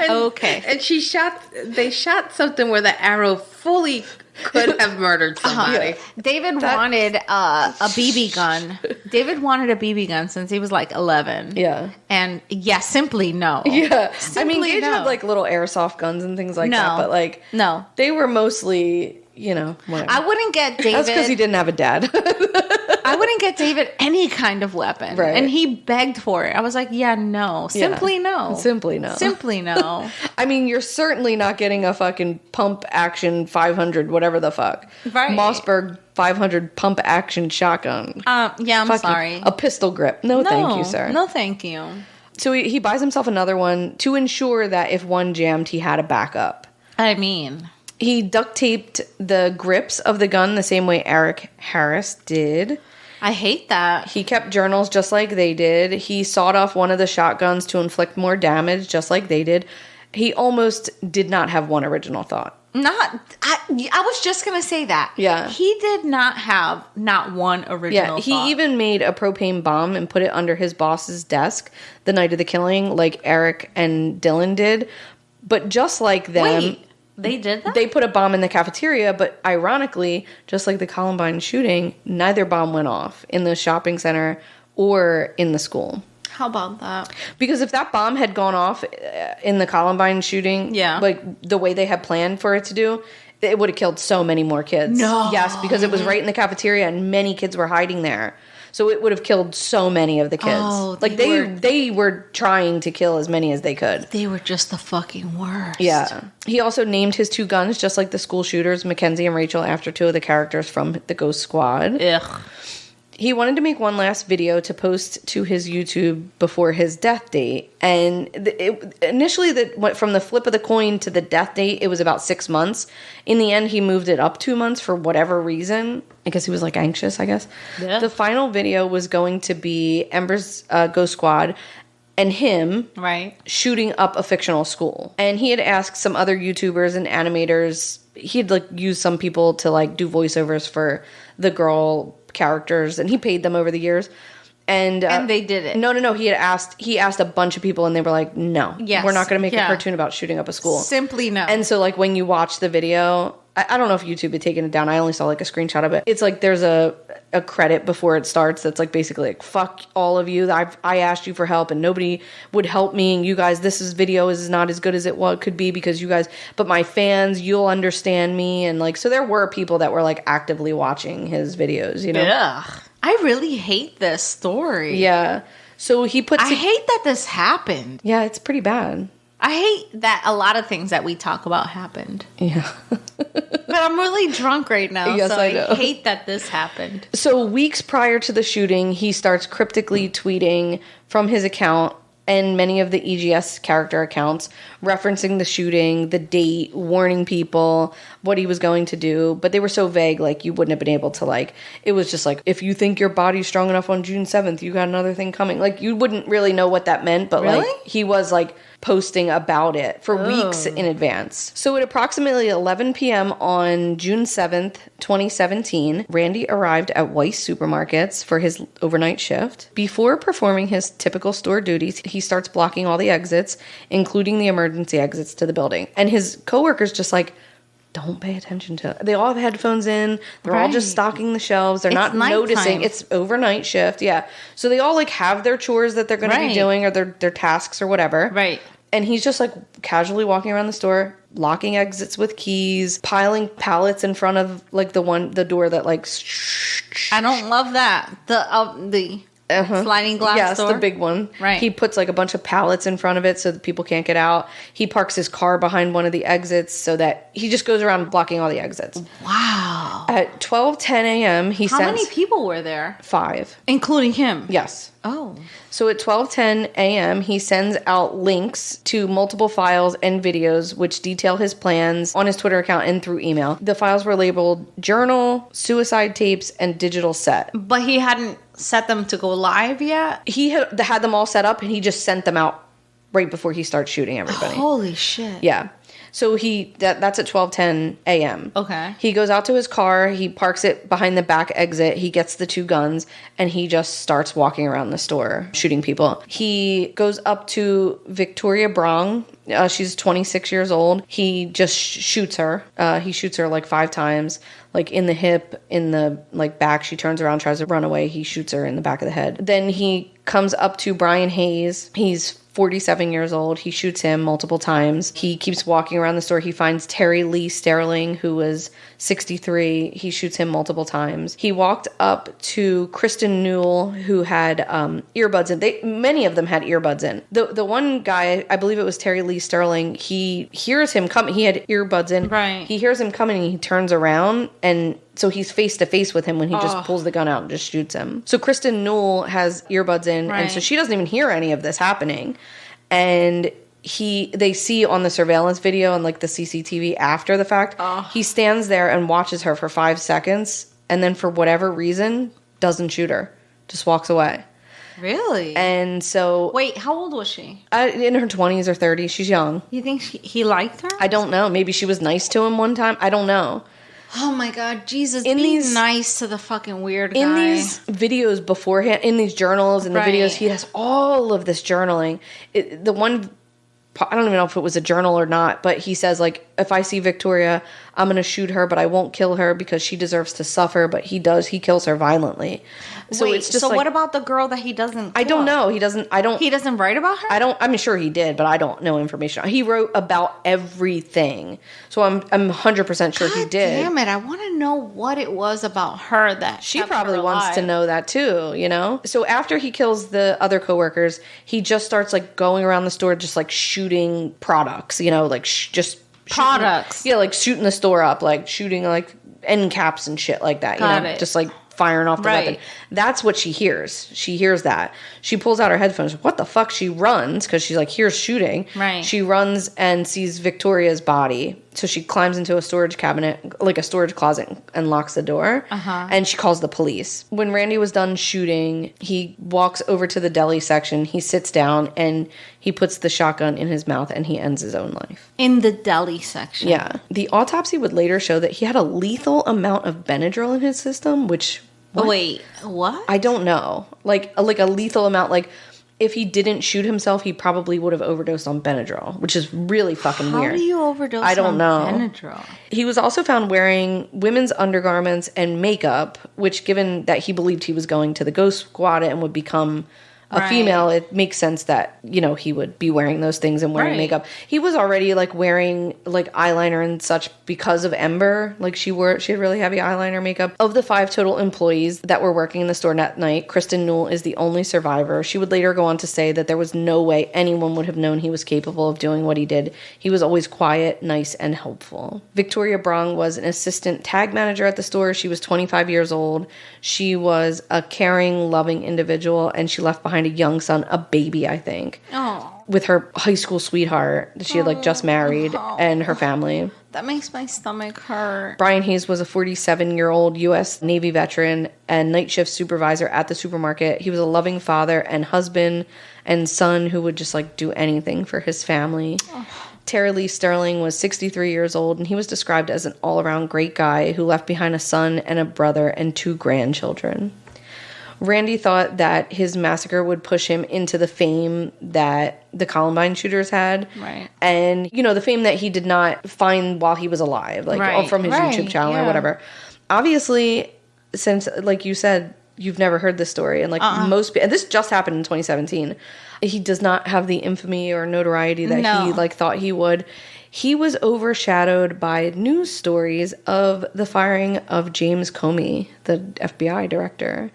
Okay. And they shot something where the arrow fully could have murdered somebody. Yeah. David wanted a BB gun. David wanted a BB gun since he was like 11. Yeah. And simply no. Yeah. Simply I mean, Gage no. had like little airsoft guns and things like that, but like, no, they were mostly, you know, whatever. I wouldn't get David. That's because he didn't have a dad. I wouldn't get David any kind of weapon. Right. And he begged for it. I was like, no. Simply no. Simply no. Simply no. I mean, you're certainly not getting a fucking pump action 500, whatever the fuck. Right. Mossberg 500 pump action shotgun. Yeah, I'm sorry. A pistol grip. No, thank you, sir. No, thank you. So he buys himself another one to ensure that if one jammed, he had a backup. I mean... He duct taped the grips of the gun the same way Eric Harris did. I hate that. He kept journals just like they did. He sawed off one of the shotguns to inflict more damage just like they did. He almost did not have one original thought. I was just going to say that. Yeah. He did not have not one original thought. He even made a propane bomb and put it under his boss's desk the night of the killing like Eric and Dylan did. But just like them... Wait. They did that? They put a bomb in the cafeteria, but ironically, just like the Columbine shooting, neither bomb went off in the shopping center or in the school. How about that? Because if that bomb had gone off in the Columbine shooting, like the way they had planned for it to do, it would have killed so many more kids. No. Yes, because it was right in the cafeteria and many kids were hiding there. So it would have killed so many of the kids. Oh, like they were trying to kill as many as they could. They were just the fucking worst. Yeah. He also named his two guns, just like the school shooters, Mackenzie and Rachel, after two of the characters from the Ghost Squad. Ugh. He wanted to make one last video to post to his YouTube before his death date. And initially, from the flip of the coin to the death date, it was about 6 months. In the end, he moved it up 2 months for whatever reason. I guess he was like anxious, I guess. Yeah. The final video was going to be Ember's Ghost Squad and him shooting up a fictional school. And he had asked some other YouTubers and animators. He'd like used some people to like do voiceovers for the girl characters, and he paid them over the years. And they did it. No. He asked a bunch of people, and they were like, no, we're not going to make a cartoon about shooting up a school. Simply no. And so like when you watch the video, I don't know if YouTube had taken it down. I only saw like a screenshot of it. It's like there's a credit before it starts that's like basically like, fuck all of you. I asked you for help and nobody would help me, and you guys, video is not as good as it could be because you guys, but my fans, you'll understand me. And like, so there were people that were like actively watching his videos, you know? Yeah. I really hate this story. Yeah. So he puts... I hate that this happened. Yeah, it's pretty bad. I hate that a lot of things that we talk about happened. Yeah. But I'm really drunk right now, yes, so I know. I hate that this happened. So weeks prior to the shooting, he starts cryptically tweeting from his account and many of the EGS character accounts referencing the shooting, the date, warning people what he was going to do, but they were so vague, like, you wouldn't have been able to, like, it was just like, if you think your body's strong enough on June 7th, you got another thing coming. Like, you wouldn't really know what that meant, but Really? like, he was like posting about it for weeks in advance. So at approximately 11 p.m. on June 7th, 2017, Randy arrived at Weiss Supermarkets for his overnight shift. Before performing his typical store duties, he starts blocking all the exits, including the emergency exits to the building. And his coworkers just like, don't pay attention to it. They all have headphones in. They're all just stocking the shelves. They're not noticing. It's overnight shift. Yeah. So they all like have their chores that they're going to be doing or their tasks or whatever. Right. And he's just like casually walking around the store, locking exits with keys, piling pallets in front of like the door that like. I don't love that. The sliding glass door. Yes, the big one. Right. He puts like a bunch of pallets in front of it so that people can't get out. He parks his car behind one of the exits so that he just goes around blocking all the exits. Wow. At 12:10 a.m., How many people were there? 5. Including him? Yes. Oh. So at 12:10 a.m., he sends out links to multiple files and videos which detail his plans on his Twitter account and through email. The files were labeled journal, suicide tapes, and digital set. But he hadn't set them to go live yet? He had them all set up and he just sent them out right before he starts shooting everybody. Holy shit. Yeah. So that's at 12:10 a.m. Okay. He goes out to his car, he parks it behind the back exit, he gets the 2 guns, and he just starts walking around the store shooting people. He goes up to Victoria Brong. She's 26 years old. He just shoots her. He shoots her like 5 times, like in the hip, in the like back. She turns around, tries to run away. He shoots her in the back of the head. Then he comes up to Brian Hayes. He's 47 years old. He shoots him multiple times. He keeps walking around the store. He finds Terry Lee Sterling, who was 63. He shoots him multiple times. He walked up to Kristen Newell, who had earbuds in. Many of them had earbuds in. The one guy, I believe it was Terry Lee Sterling, he hears him coming. He had earbuds in. Right. He hears him coming and he turns around, and so he's face to face with him when he just pulls the gun out and just shoots him. So Kristen Newell has earbuds in, and so she doesn't even hear any of this happening. And they see on the surveillance video and like the CCTV after the fact, he stands there and watches her for 5 seconds, and then for whatever reason doesn't shoot her, just walks away. Really? And so wait, how old was she? In her 20s or 30s. She's young. You think he liked her? I don't know. Maybe she was nice to him one time. I don't know. Oh my God, Jesus! Be nice to the fucking weird guy. In these videos beforehand, in these journals and the videos, he has all of this journaling. The one, I don't even know if it was a journal or not, but he says like, if I see Victoria, I'm going to shoot her, but I won't kill her because she deserves to suffer. But he does. He kills her violently. So wait, it's just so like, what about the girl that he doesn't kill? I don't know. He doesn't write about her? I'm sure he did, but I don't know information. He wrote about everything. So I'm 100% sure he did. Damn it. I want to know what it was about her that she probably wants to know that too, you know? So after he kills the other coworkers, he just starts like going around the store just like shooting products, you know, like just products. Yeah, like shooting the store up, like shooting like end caps and shit like that, you know? Just like firing off the weapon. That's what she hears. She hears that. She pulls out her headphones. What the fuck? She runs because she's like, here's shooting. Right. She runs and sees Victoria's body. So she climbs into a storage cabinet, like a storage closet, and locks the door. And she calls the police. When Randy was done shooting, he walks over to the deli section. He sits down and he puts the shotgun in his mouth and he ends his own life. In the deli section. Yeah. The autopsy would later show that he had a lethal amount of Benadryl in his system, which... What? Wait, what? I don't know. Like a lethal amount. Like, if he didn't shoot himself, he probably would have overdosed on Benadryl, which is really fucking weird. How do you overdose I don't on know. Benadryl? He was also found wearing women's undergarments and makeup, which, given that he believed he was going to the Ghost Squad and would become a female, it makes sense that, you know, he would be wearing those things and wearing makeup. He was already like wearing like eyeliner and such because of Ember. Like she had really heavy eyeliner makeup. Of the 5 total employees that were working in the store that night, Kristen Newell is the only survivor. She would later go on to say that there was no way anyone would have known he was capable of doing what he did. He was always quiet, nice, and helpful. Victoria Brong was an assistant tag manager at the store. She was 25 years old. She was a caring, loving individual, and she left behind behind a young son, a baby, I think. Oh. With her high school sweetheart that she had like just married and her family. That makes my stomach hurt. Brian Hayes was a 47-year-old U.S. Navy veteran and night shift supervisor at the supermarket. He was a loving father and husband and son who would just like do anything for his family. Tara Lee Sterling was 63 years old, and he was described as an all-around great guy who left behind a son and a brother and 2 grandchildren. Randy thought that his massacre would push him into the fame that the Columbine shooters had. Right. And, you know, the fame that he did not find while he was alive, like Right. from his Right. YouTube channel or Yeah. whatever. Obviously, since, like you said, you've never heard this story, and like most, and this just happened in 2017, he does not have the infamy or notoriety that No. he like thought he would. He was overshadowed by news stories of the firing of James Comey, the FBI director.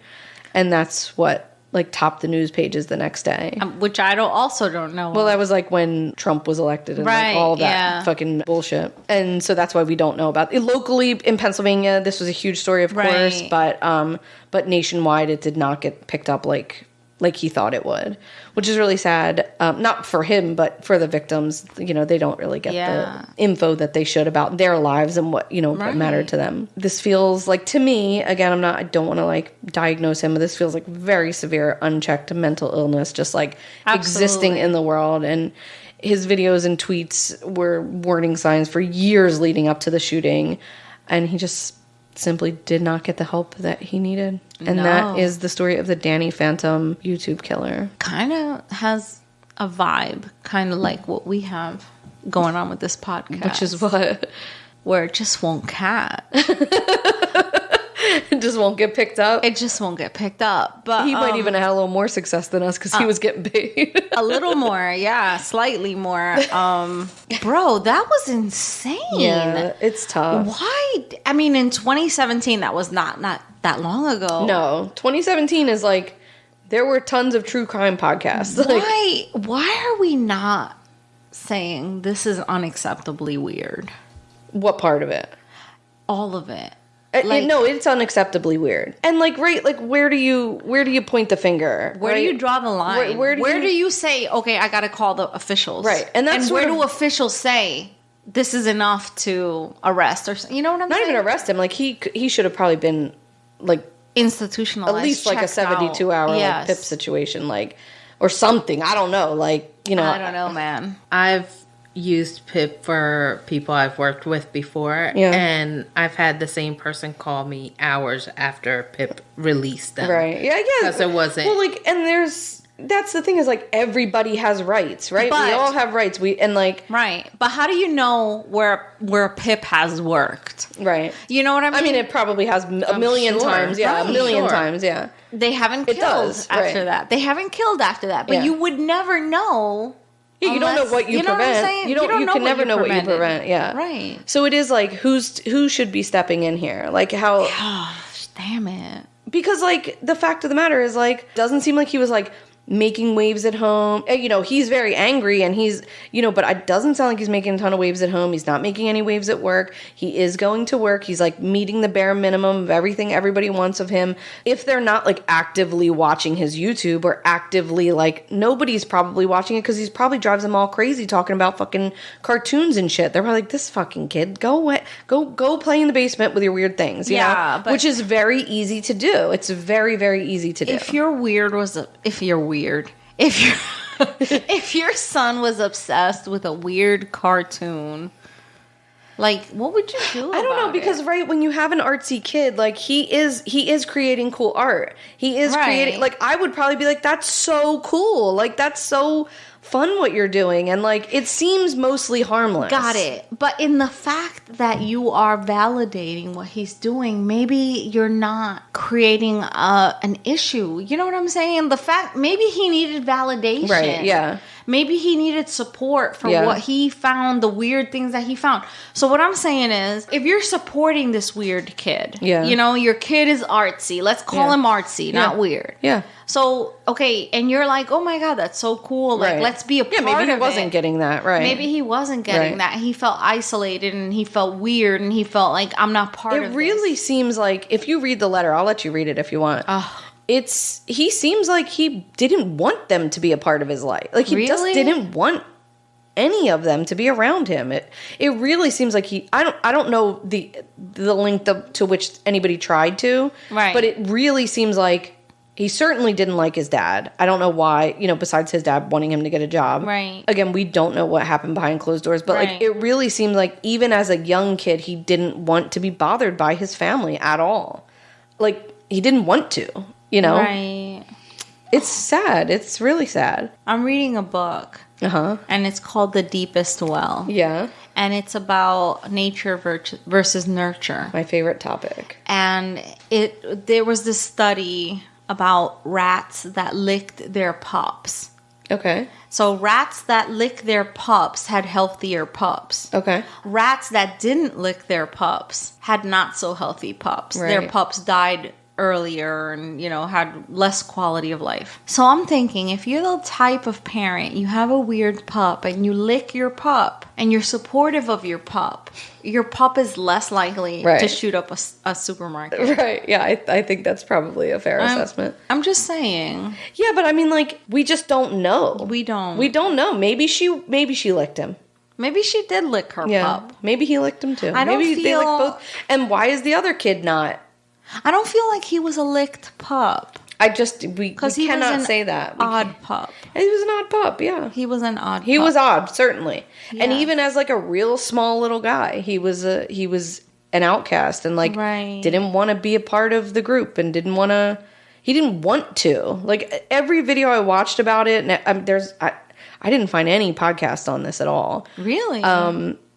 And that's what like topped the news pages the next day. Which I also don't know. Well, that was like when Trump was elected and Right, like all that yeah. fucking bullshit. And so that's why we don't know about it. Locally in Pennsylvania, this was a huge story, of course, but nationwide it did not get picked up like he thought it would, which is really sad. Not for him, but for the victims. You know, they don't really get the info that they should about their lives and what, you know, what mattered to them. This feels like, to me, again, I don't want to like diagnose him, but this feels like very severe, unchecked mental illness, just like existing in the world. And his videos and tweets were warning signs for years leading up to the shooting. And he just simply did not get the help that he needed. And that is the story of the Danny Phantom YouTube killer. Kind of has a vibe, kind of like what we have going on with this podcast. Which is what? Where it just won't cat. It just won't get picked up. It just won't get picked up. But he might even have had a little more success than us because he was getting paid. a little more, yeah, slightly more. Bro, that was insane. Yeah, it's tough. Why? I mean, in 2017, that was not that long ago. No, 2017 is like, there were tons of true crime podcasts. Why are we not saying this is unacceptably weird? What part of it? All of it. No, it's unacceptably weird. And like, right, like where do you point the finger? Where do you draw the line? Where do you say, okay, I got to call the officials? Right. And that's where do officials say this is enough to arrest, or you know what I'm saying? Not even arrest him. Like he should have probably been like institutionalized, at least like a 72-hour like PIP situation, like, or something. I don't know. Like, you know, I don't know, man. I've used PIP for people I've worked with before, and I've had the same person call me hours after PIP released them. Right. Yeah, because it wasn't. Well, like, and that's the thing is like everybody has rights, right? We all have rights. Right. But how do you know where PIP has worked? Right. You know what I mean? I mean, it probably has a million times. Yeah, a million times. Yeah. They haven't killed after that. They haven't killed after that. But you would never know. Yeah, you don't know what you prevent. What I'm saying? You can never know what you prevent. Yeah. Right. So it is like who should be stepping in here? Like how Gosh, damn it. Because like the fact of the matter is like doesn't seem like he was like making waves at home. You know, he's very angry and he's, you know, but it doesn't sound like he's making a ton of waves at home. He's not making any waves at work. He is going to work. He's like meeting the bare minimum of everything everybody wants of him. If they're not like actively watching his YouTube or actively like nobody's probably watching it because he's probably drives them all crazy talking about fucking cartoons and shit. They're probably like, this fucking kid, go away. Go play in the basement with your weird things. You know? But which is very easy to do. It's very, very easy to do. If your son was obsessed with a weird cartoon, like what would you do? I don't know, because right when you have an artsy kid, like he is creating cool art. He is creating, like I would probably be like, that's so cool. Like that's so fun what you're doing, and like it seems mostly harmless. Got it. But in the fact that you are validating what he's doing, maybe you're not creating an issue. You know what I'm saying? The fact maybe he needed validation. Right, yeah. Maybe he needed support for what he found, the weird things that he found. So what I'm saying is, if you're supporting this weird kid, you know, your kid is artsy. Let's call him artsy, not weird. Yeah. So, okay, and you're like, oh my God, that's so cool. Like, let's be a part of it. Maybe he wasn't getting that, right. Maybe he wasn't getting that. He felt isolated and he felt weird and he felt like, I'm not part of this. It really seems like, if you read the letter, I'll let you read it if you want. he seems like he didn't want them to be a part of his life. Like, he just didn't want any of them to be around him. It really seems like I don't know the length to which anybody tried to, right? But it really seems like he certainly didn't like his dad. I don't know why, besides his dad wanting him to get a job. Right. Again, we don't know what happened behind closed doors, but like, it really seems like even as a young kid, he didn't want to be bothered by his family at all. Like, he didn't want to, Right. It's sad. It's really sad. I'm reading a book. Uh-huh. And it's called The Deepest Well. Yeah. And it's about nature versus nurture. My favorite topic. And there was this study about rats that licked their pups. Okay. So rats that licked their pups had healthier pups. Okay. Rats that didn't lick their pups had not so healthy pups. Right. Their pups died earlier and, had less quality of life. So I'm thinking, if you're the type of parent, you have a weird pup and you lick your pup and you're supportive of your pup is less likely to shoot up a supermarket. Right. Yeah, I think that's probably a fair assessment. I'm just saying. Yeah, but I mean, like, we just don't know. We don't know. Maybe she licked him. Maybe she did lick her pup. Maybe he licked him too. I don't Maybe feel... they licked both. And why is the other kid not? I don't feel like he was a licked pup. We cannot say that. Odd pup. He was an odd pup, yeah. He was an odd pup. He was odd, certainly. Yeah. And even as like a real small little guy, he was an outcast and like didn't want to be a part of the group and didn't want to. Like, every video I watched about it, and I didn't find any podcast on this at all. Really?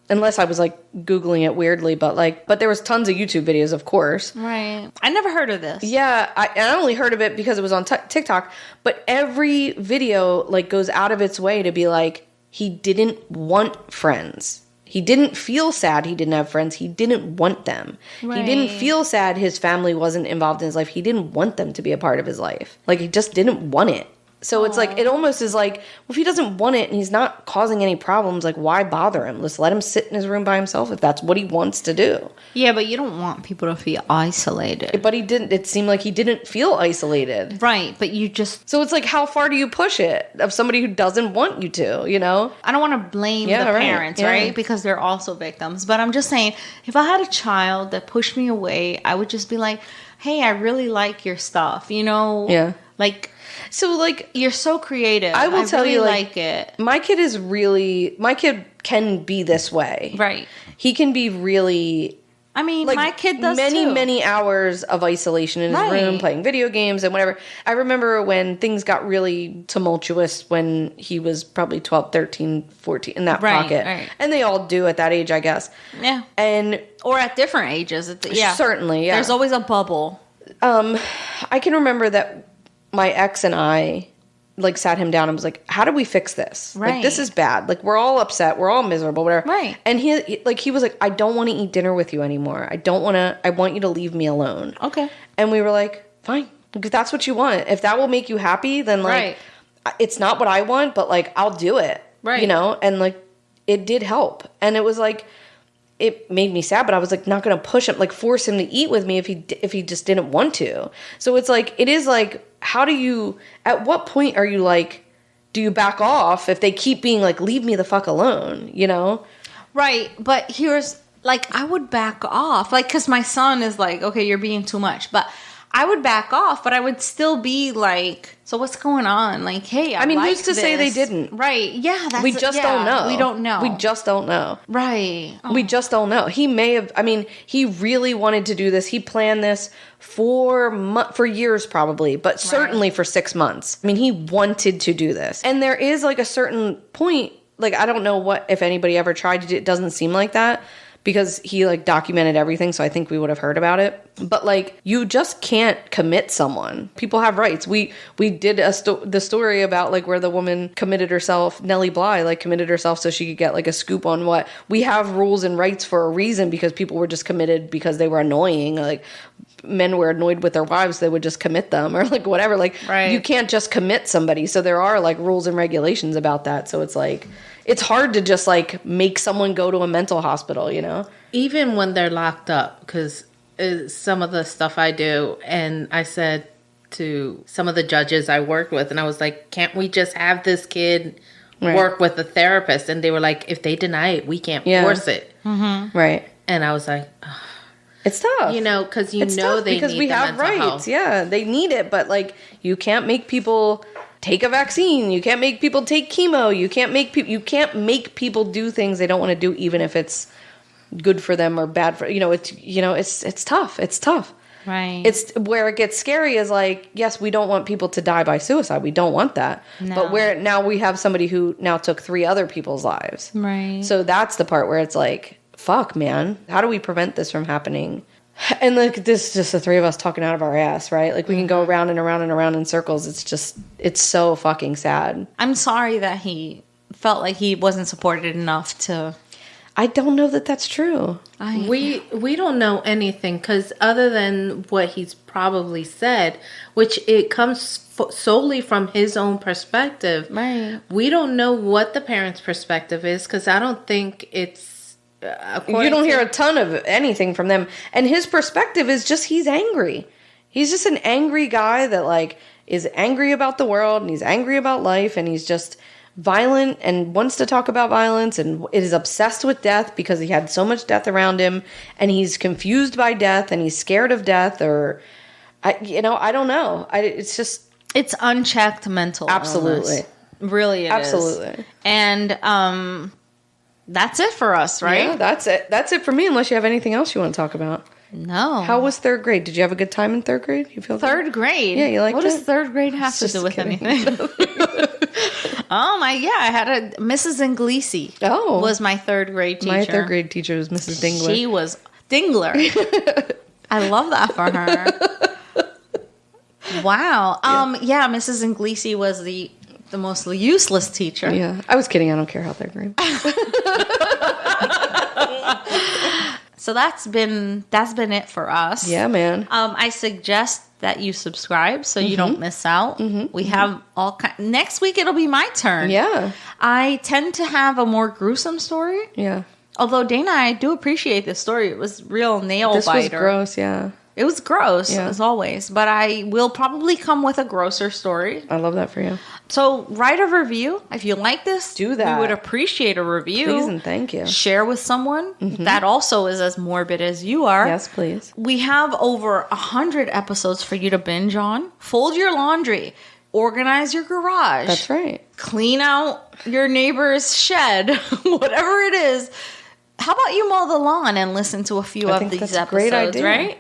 Unless I was like Googling it weirdly, but there was tons of YouTube videos, of course. Right. I never heard of this. Yeah, I only heard of it because it was on TikTok. But every video like goes out of its way to be like, he didn't want friends. He didn't feel sad he didn't have friends. He didn't want them. Right. He didn't feel sad his family wasn't involved in his life. He didn't want them to be a part of his life. Like, he just didn't want it. So it's like, it almost is like, well, if he doesn't want it and he's not causing any problems, like, why bother him? Just let him sit in his room by himself if that's what he wants to do. Yeah, but you don't want people to feel isolated. But he didn't. It seemed like he didn't feel isolated. Right, but you just... So it's like, how far do you push it of somebody who doesn't want you to, I don't want to blame the parents, right? Because they're also victims. But I'm just saying, if I had a child that pushed me away, I would just be like, hey, I really like your stuff, Yeah. Like... So, like... You're so creative. I will tell really you, like it. My kid can be this way. Right. He can be really... I mean, like, my kid does many hours of isolation in his room, playing video games and whatever. I remember when things got really tumultuous when he was probably 12, 13, 14, in that pocket. Right. And they all do at that age, I guess. Yeah. Or at different ages. Certainly, yeah. There's always a bubble. I can remember that my ex and I like sat him down and was like, how do we fix this? Right. Like, this is bad. Like, we're all upset. We're all miserable, whatever. Right. And he was like, I don't want to eat dinner with you anymore. I want you to leave me alone. Okay. And we were like, fine. If that's what you want. If that will make you happy, then like, it's not what I want, but like, I'll do it. Right. And like, it did help. And it was like, it made me sad, but I was like not going to push him, like force him to eat with me if he just didn't want to. So it's like, it is like, at what point are you like, do you back off if they keep being like, leave me the fuck alone, Right. But here's like, I would back off, like, cause my son is like, okay, you're being too much, but I would back off, but I would still be like, so what's going on? Like, hey, I mean, who's to say they didn't? Right. Yeah. We just don't know. We don't know. We just don't know. Right. Oh. We just don't know. He may have, he really wanted to do this. He planned this for years probably, but certainly for 6 months. He wanted to do this. And there is like a certain point, like, I don't know if anybody ever tried to do it. It doesn't seem like that. Because he like documented everything, so I think we would have heard about it. But like, you just can't commit someone. People have rights. We did the story about like where the woman committed herself, Nellie Bly, like committed herself so she could get like a scoop on what we have rules and rights for a reason, because people were just committed because they were annoying. Like, men were annoyed with their wives, they would just commit them or like whatever. Like, you can't just commit somebody. So there are like rules and regulations about that. So it's like, it's hard to just like make someone go to a mental hospital, Even when they're locked up, because some of the stuff I do, and I said to some of the judges I worked with, and I was like, can't we just have this kid work with a therapist? And they were like, if they deny it, we can't force it. Mm-hmm. Right. And I was like, ugh. It's tough. You know, because they because need we have rights. Health. Yeah, they need it, but like you can't make people take a vaccine. You can't make people take chemo. You can't make people do things they don't want to do, even if it's good for them or bad for it's tough. It's tough. Right. It's where it gets scary is like, yes, we don't want people to die by suicide. We don't want that. No. But where now we have somebody who now took 3 other people's lives. Right. So that's the part where it's like, fuck, man. How do we prevent this from happening? And like this is just the 3 of us talking out of our ass, right? Like we can go around and around and around in circles. It's so fucking sad. I'm sorry that he felt like he wasn't supported enough to... I don't know that that's true. We don't know anything because other than what he's probably said, which it comes solely from his own perspective. Right. We don't know what the parents' perspective is because I don't think it's... you don't hear a ton of anything from them. And his perspective is just he's angry. He's just an angry guy that like is angry about the world and he's angry about life and he's just violent and wants to talk about violence and is obsessed with death because he had so much death around him and he's confused by death and he's scared of death or I don't know. It's unchecked mental absolutely illness. Really it absolutely is. And that's it for us, right? Yeah, that's it for me unless you have anything else you want to talk about. No. How was 3rd grade? Did you have a good time in 3rd grade? You feel third good? grade? Yeah, you like what that? Does 3rd grade have to do with anything? I had a Mrs. Inglesi. Oh. Was my 3rd grade teacher. My 3rd grade teacher was Mrs. Dingler. She was Dingler. I love that for her. Wow. Yeah, Mrs. Inglesi was the most useless teacher. Yeah. I was kidding. I don't care how 3rd grade. So that's been it for us. Yeah, man. I suggest that you subscribe so you don't miss out. We have all next week it'll be my turn. Yeah. I tend to have a more gruesome story. Yeah. Although Dana, I do appreciate this story. It was real nail this biter. This was gross, yeah. It was gross, as always. But I will probably come with a grosser story. I love that for you. So write a review. If you like this, do that. We would appreciate a review. Please and thank you. Share with someone that also is as morbid as you are. Yes, please. We have over 100 episodes for you to binge on. Fold your laundry. Organize your garage. That's right. Clean out your neighbor's shed. Whatever it is. How about you mow the lawn and listen to a few of these episodes, great idea. Right?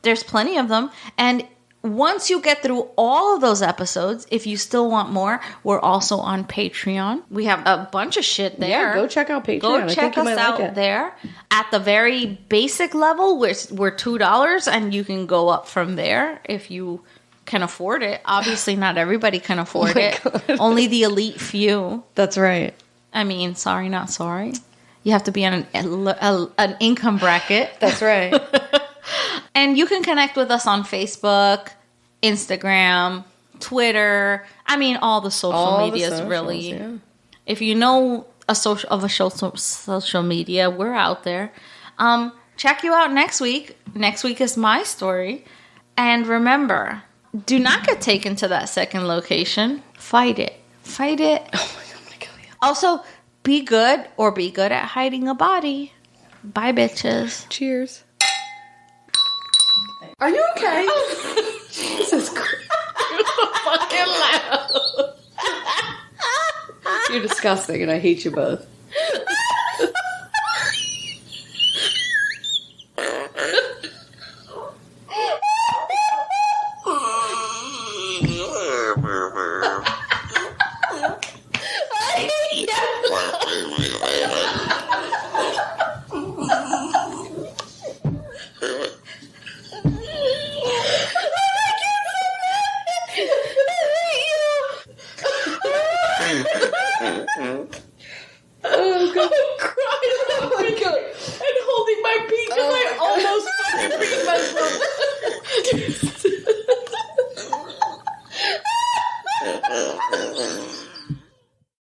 There's plenty of them. And once you get through all of those episodes, if you still want more, we're also on Patreon. We have a bunch of shit there. Yeah, go check out Patreon. Go check us out there. At the very basic level, we're $2, and you can go up from there if you can afford it. Obviously, not everybody can afford it. God. Only the elite few. That's right. I mean, sorry, not sorry. You have to be on an income bracket. That's right. And you can connect with us on Facebook, Instagram, Twitter. I mean, all the social medias, really. Yeah. If you know a social media, we're out there. Check you out next week. Next week is my story. And remember, do not get taken to that second location. Fight it. Fight it. Oh my God, I'm going to kill you. Also, be good at hiding a body. Bye, bitches. Cheers. Are you okay? Jesus Christ. You're so fucking loud. You're disgusting and I hate you both. Oh God! I'm crying. Oh my God! And holding my peach, and I almost fucking peed myself.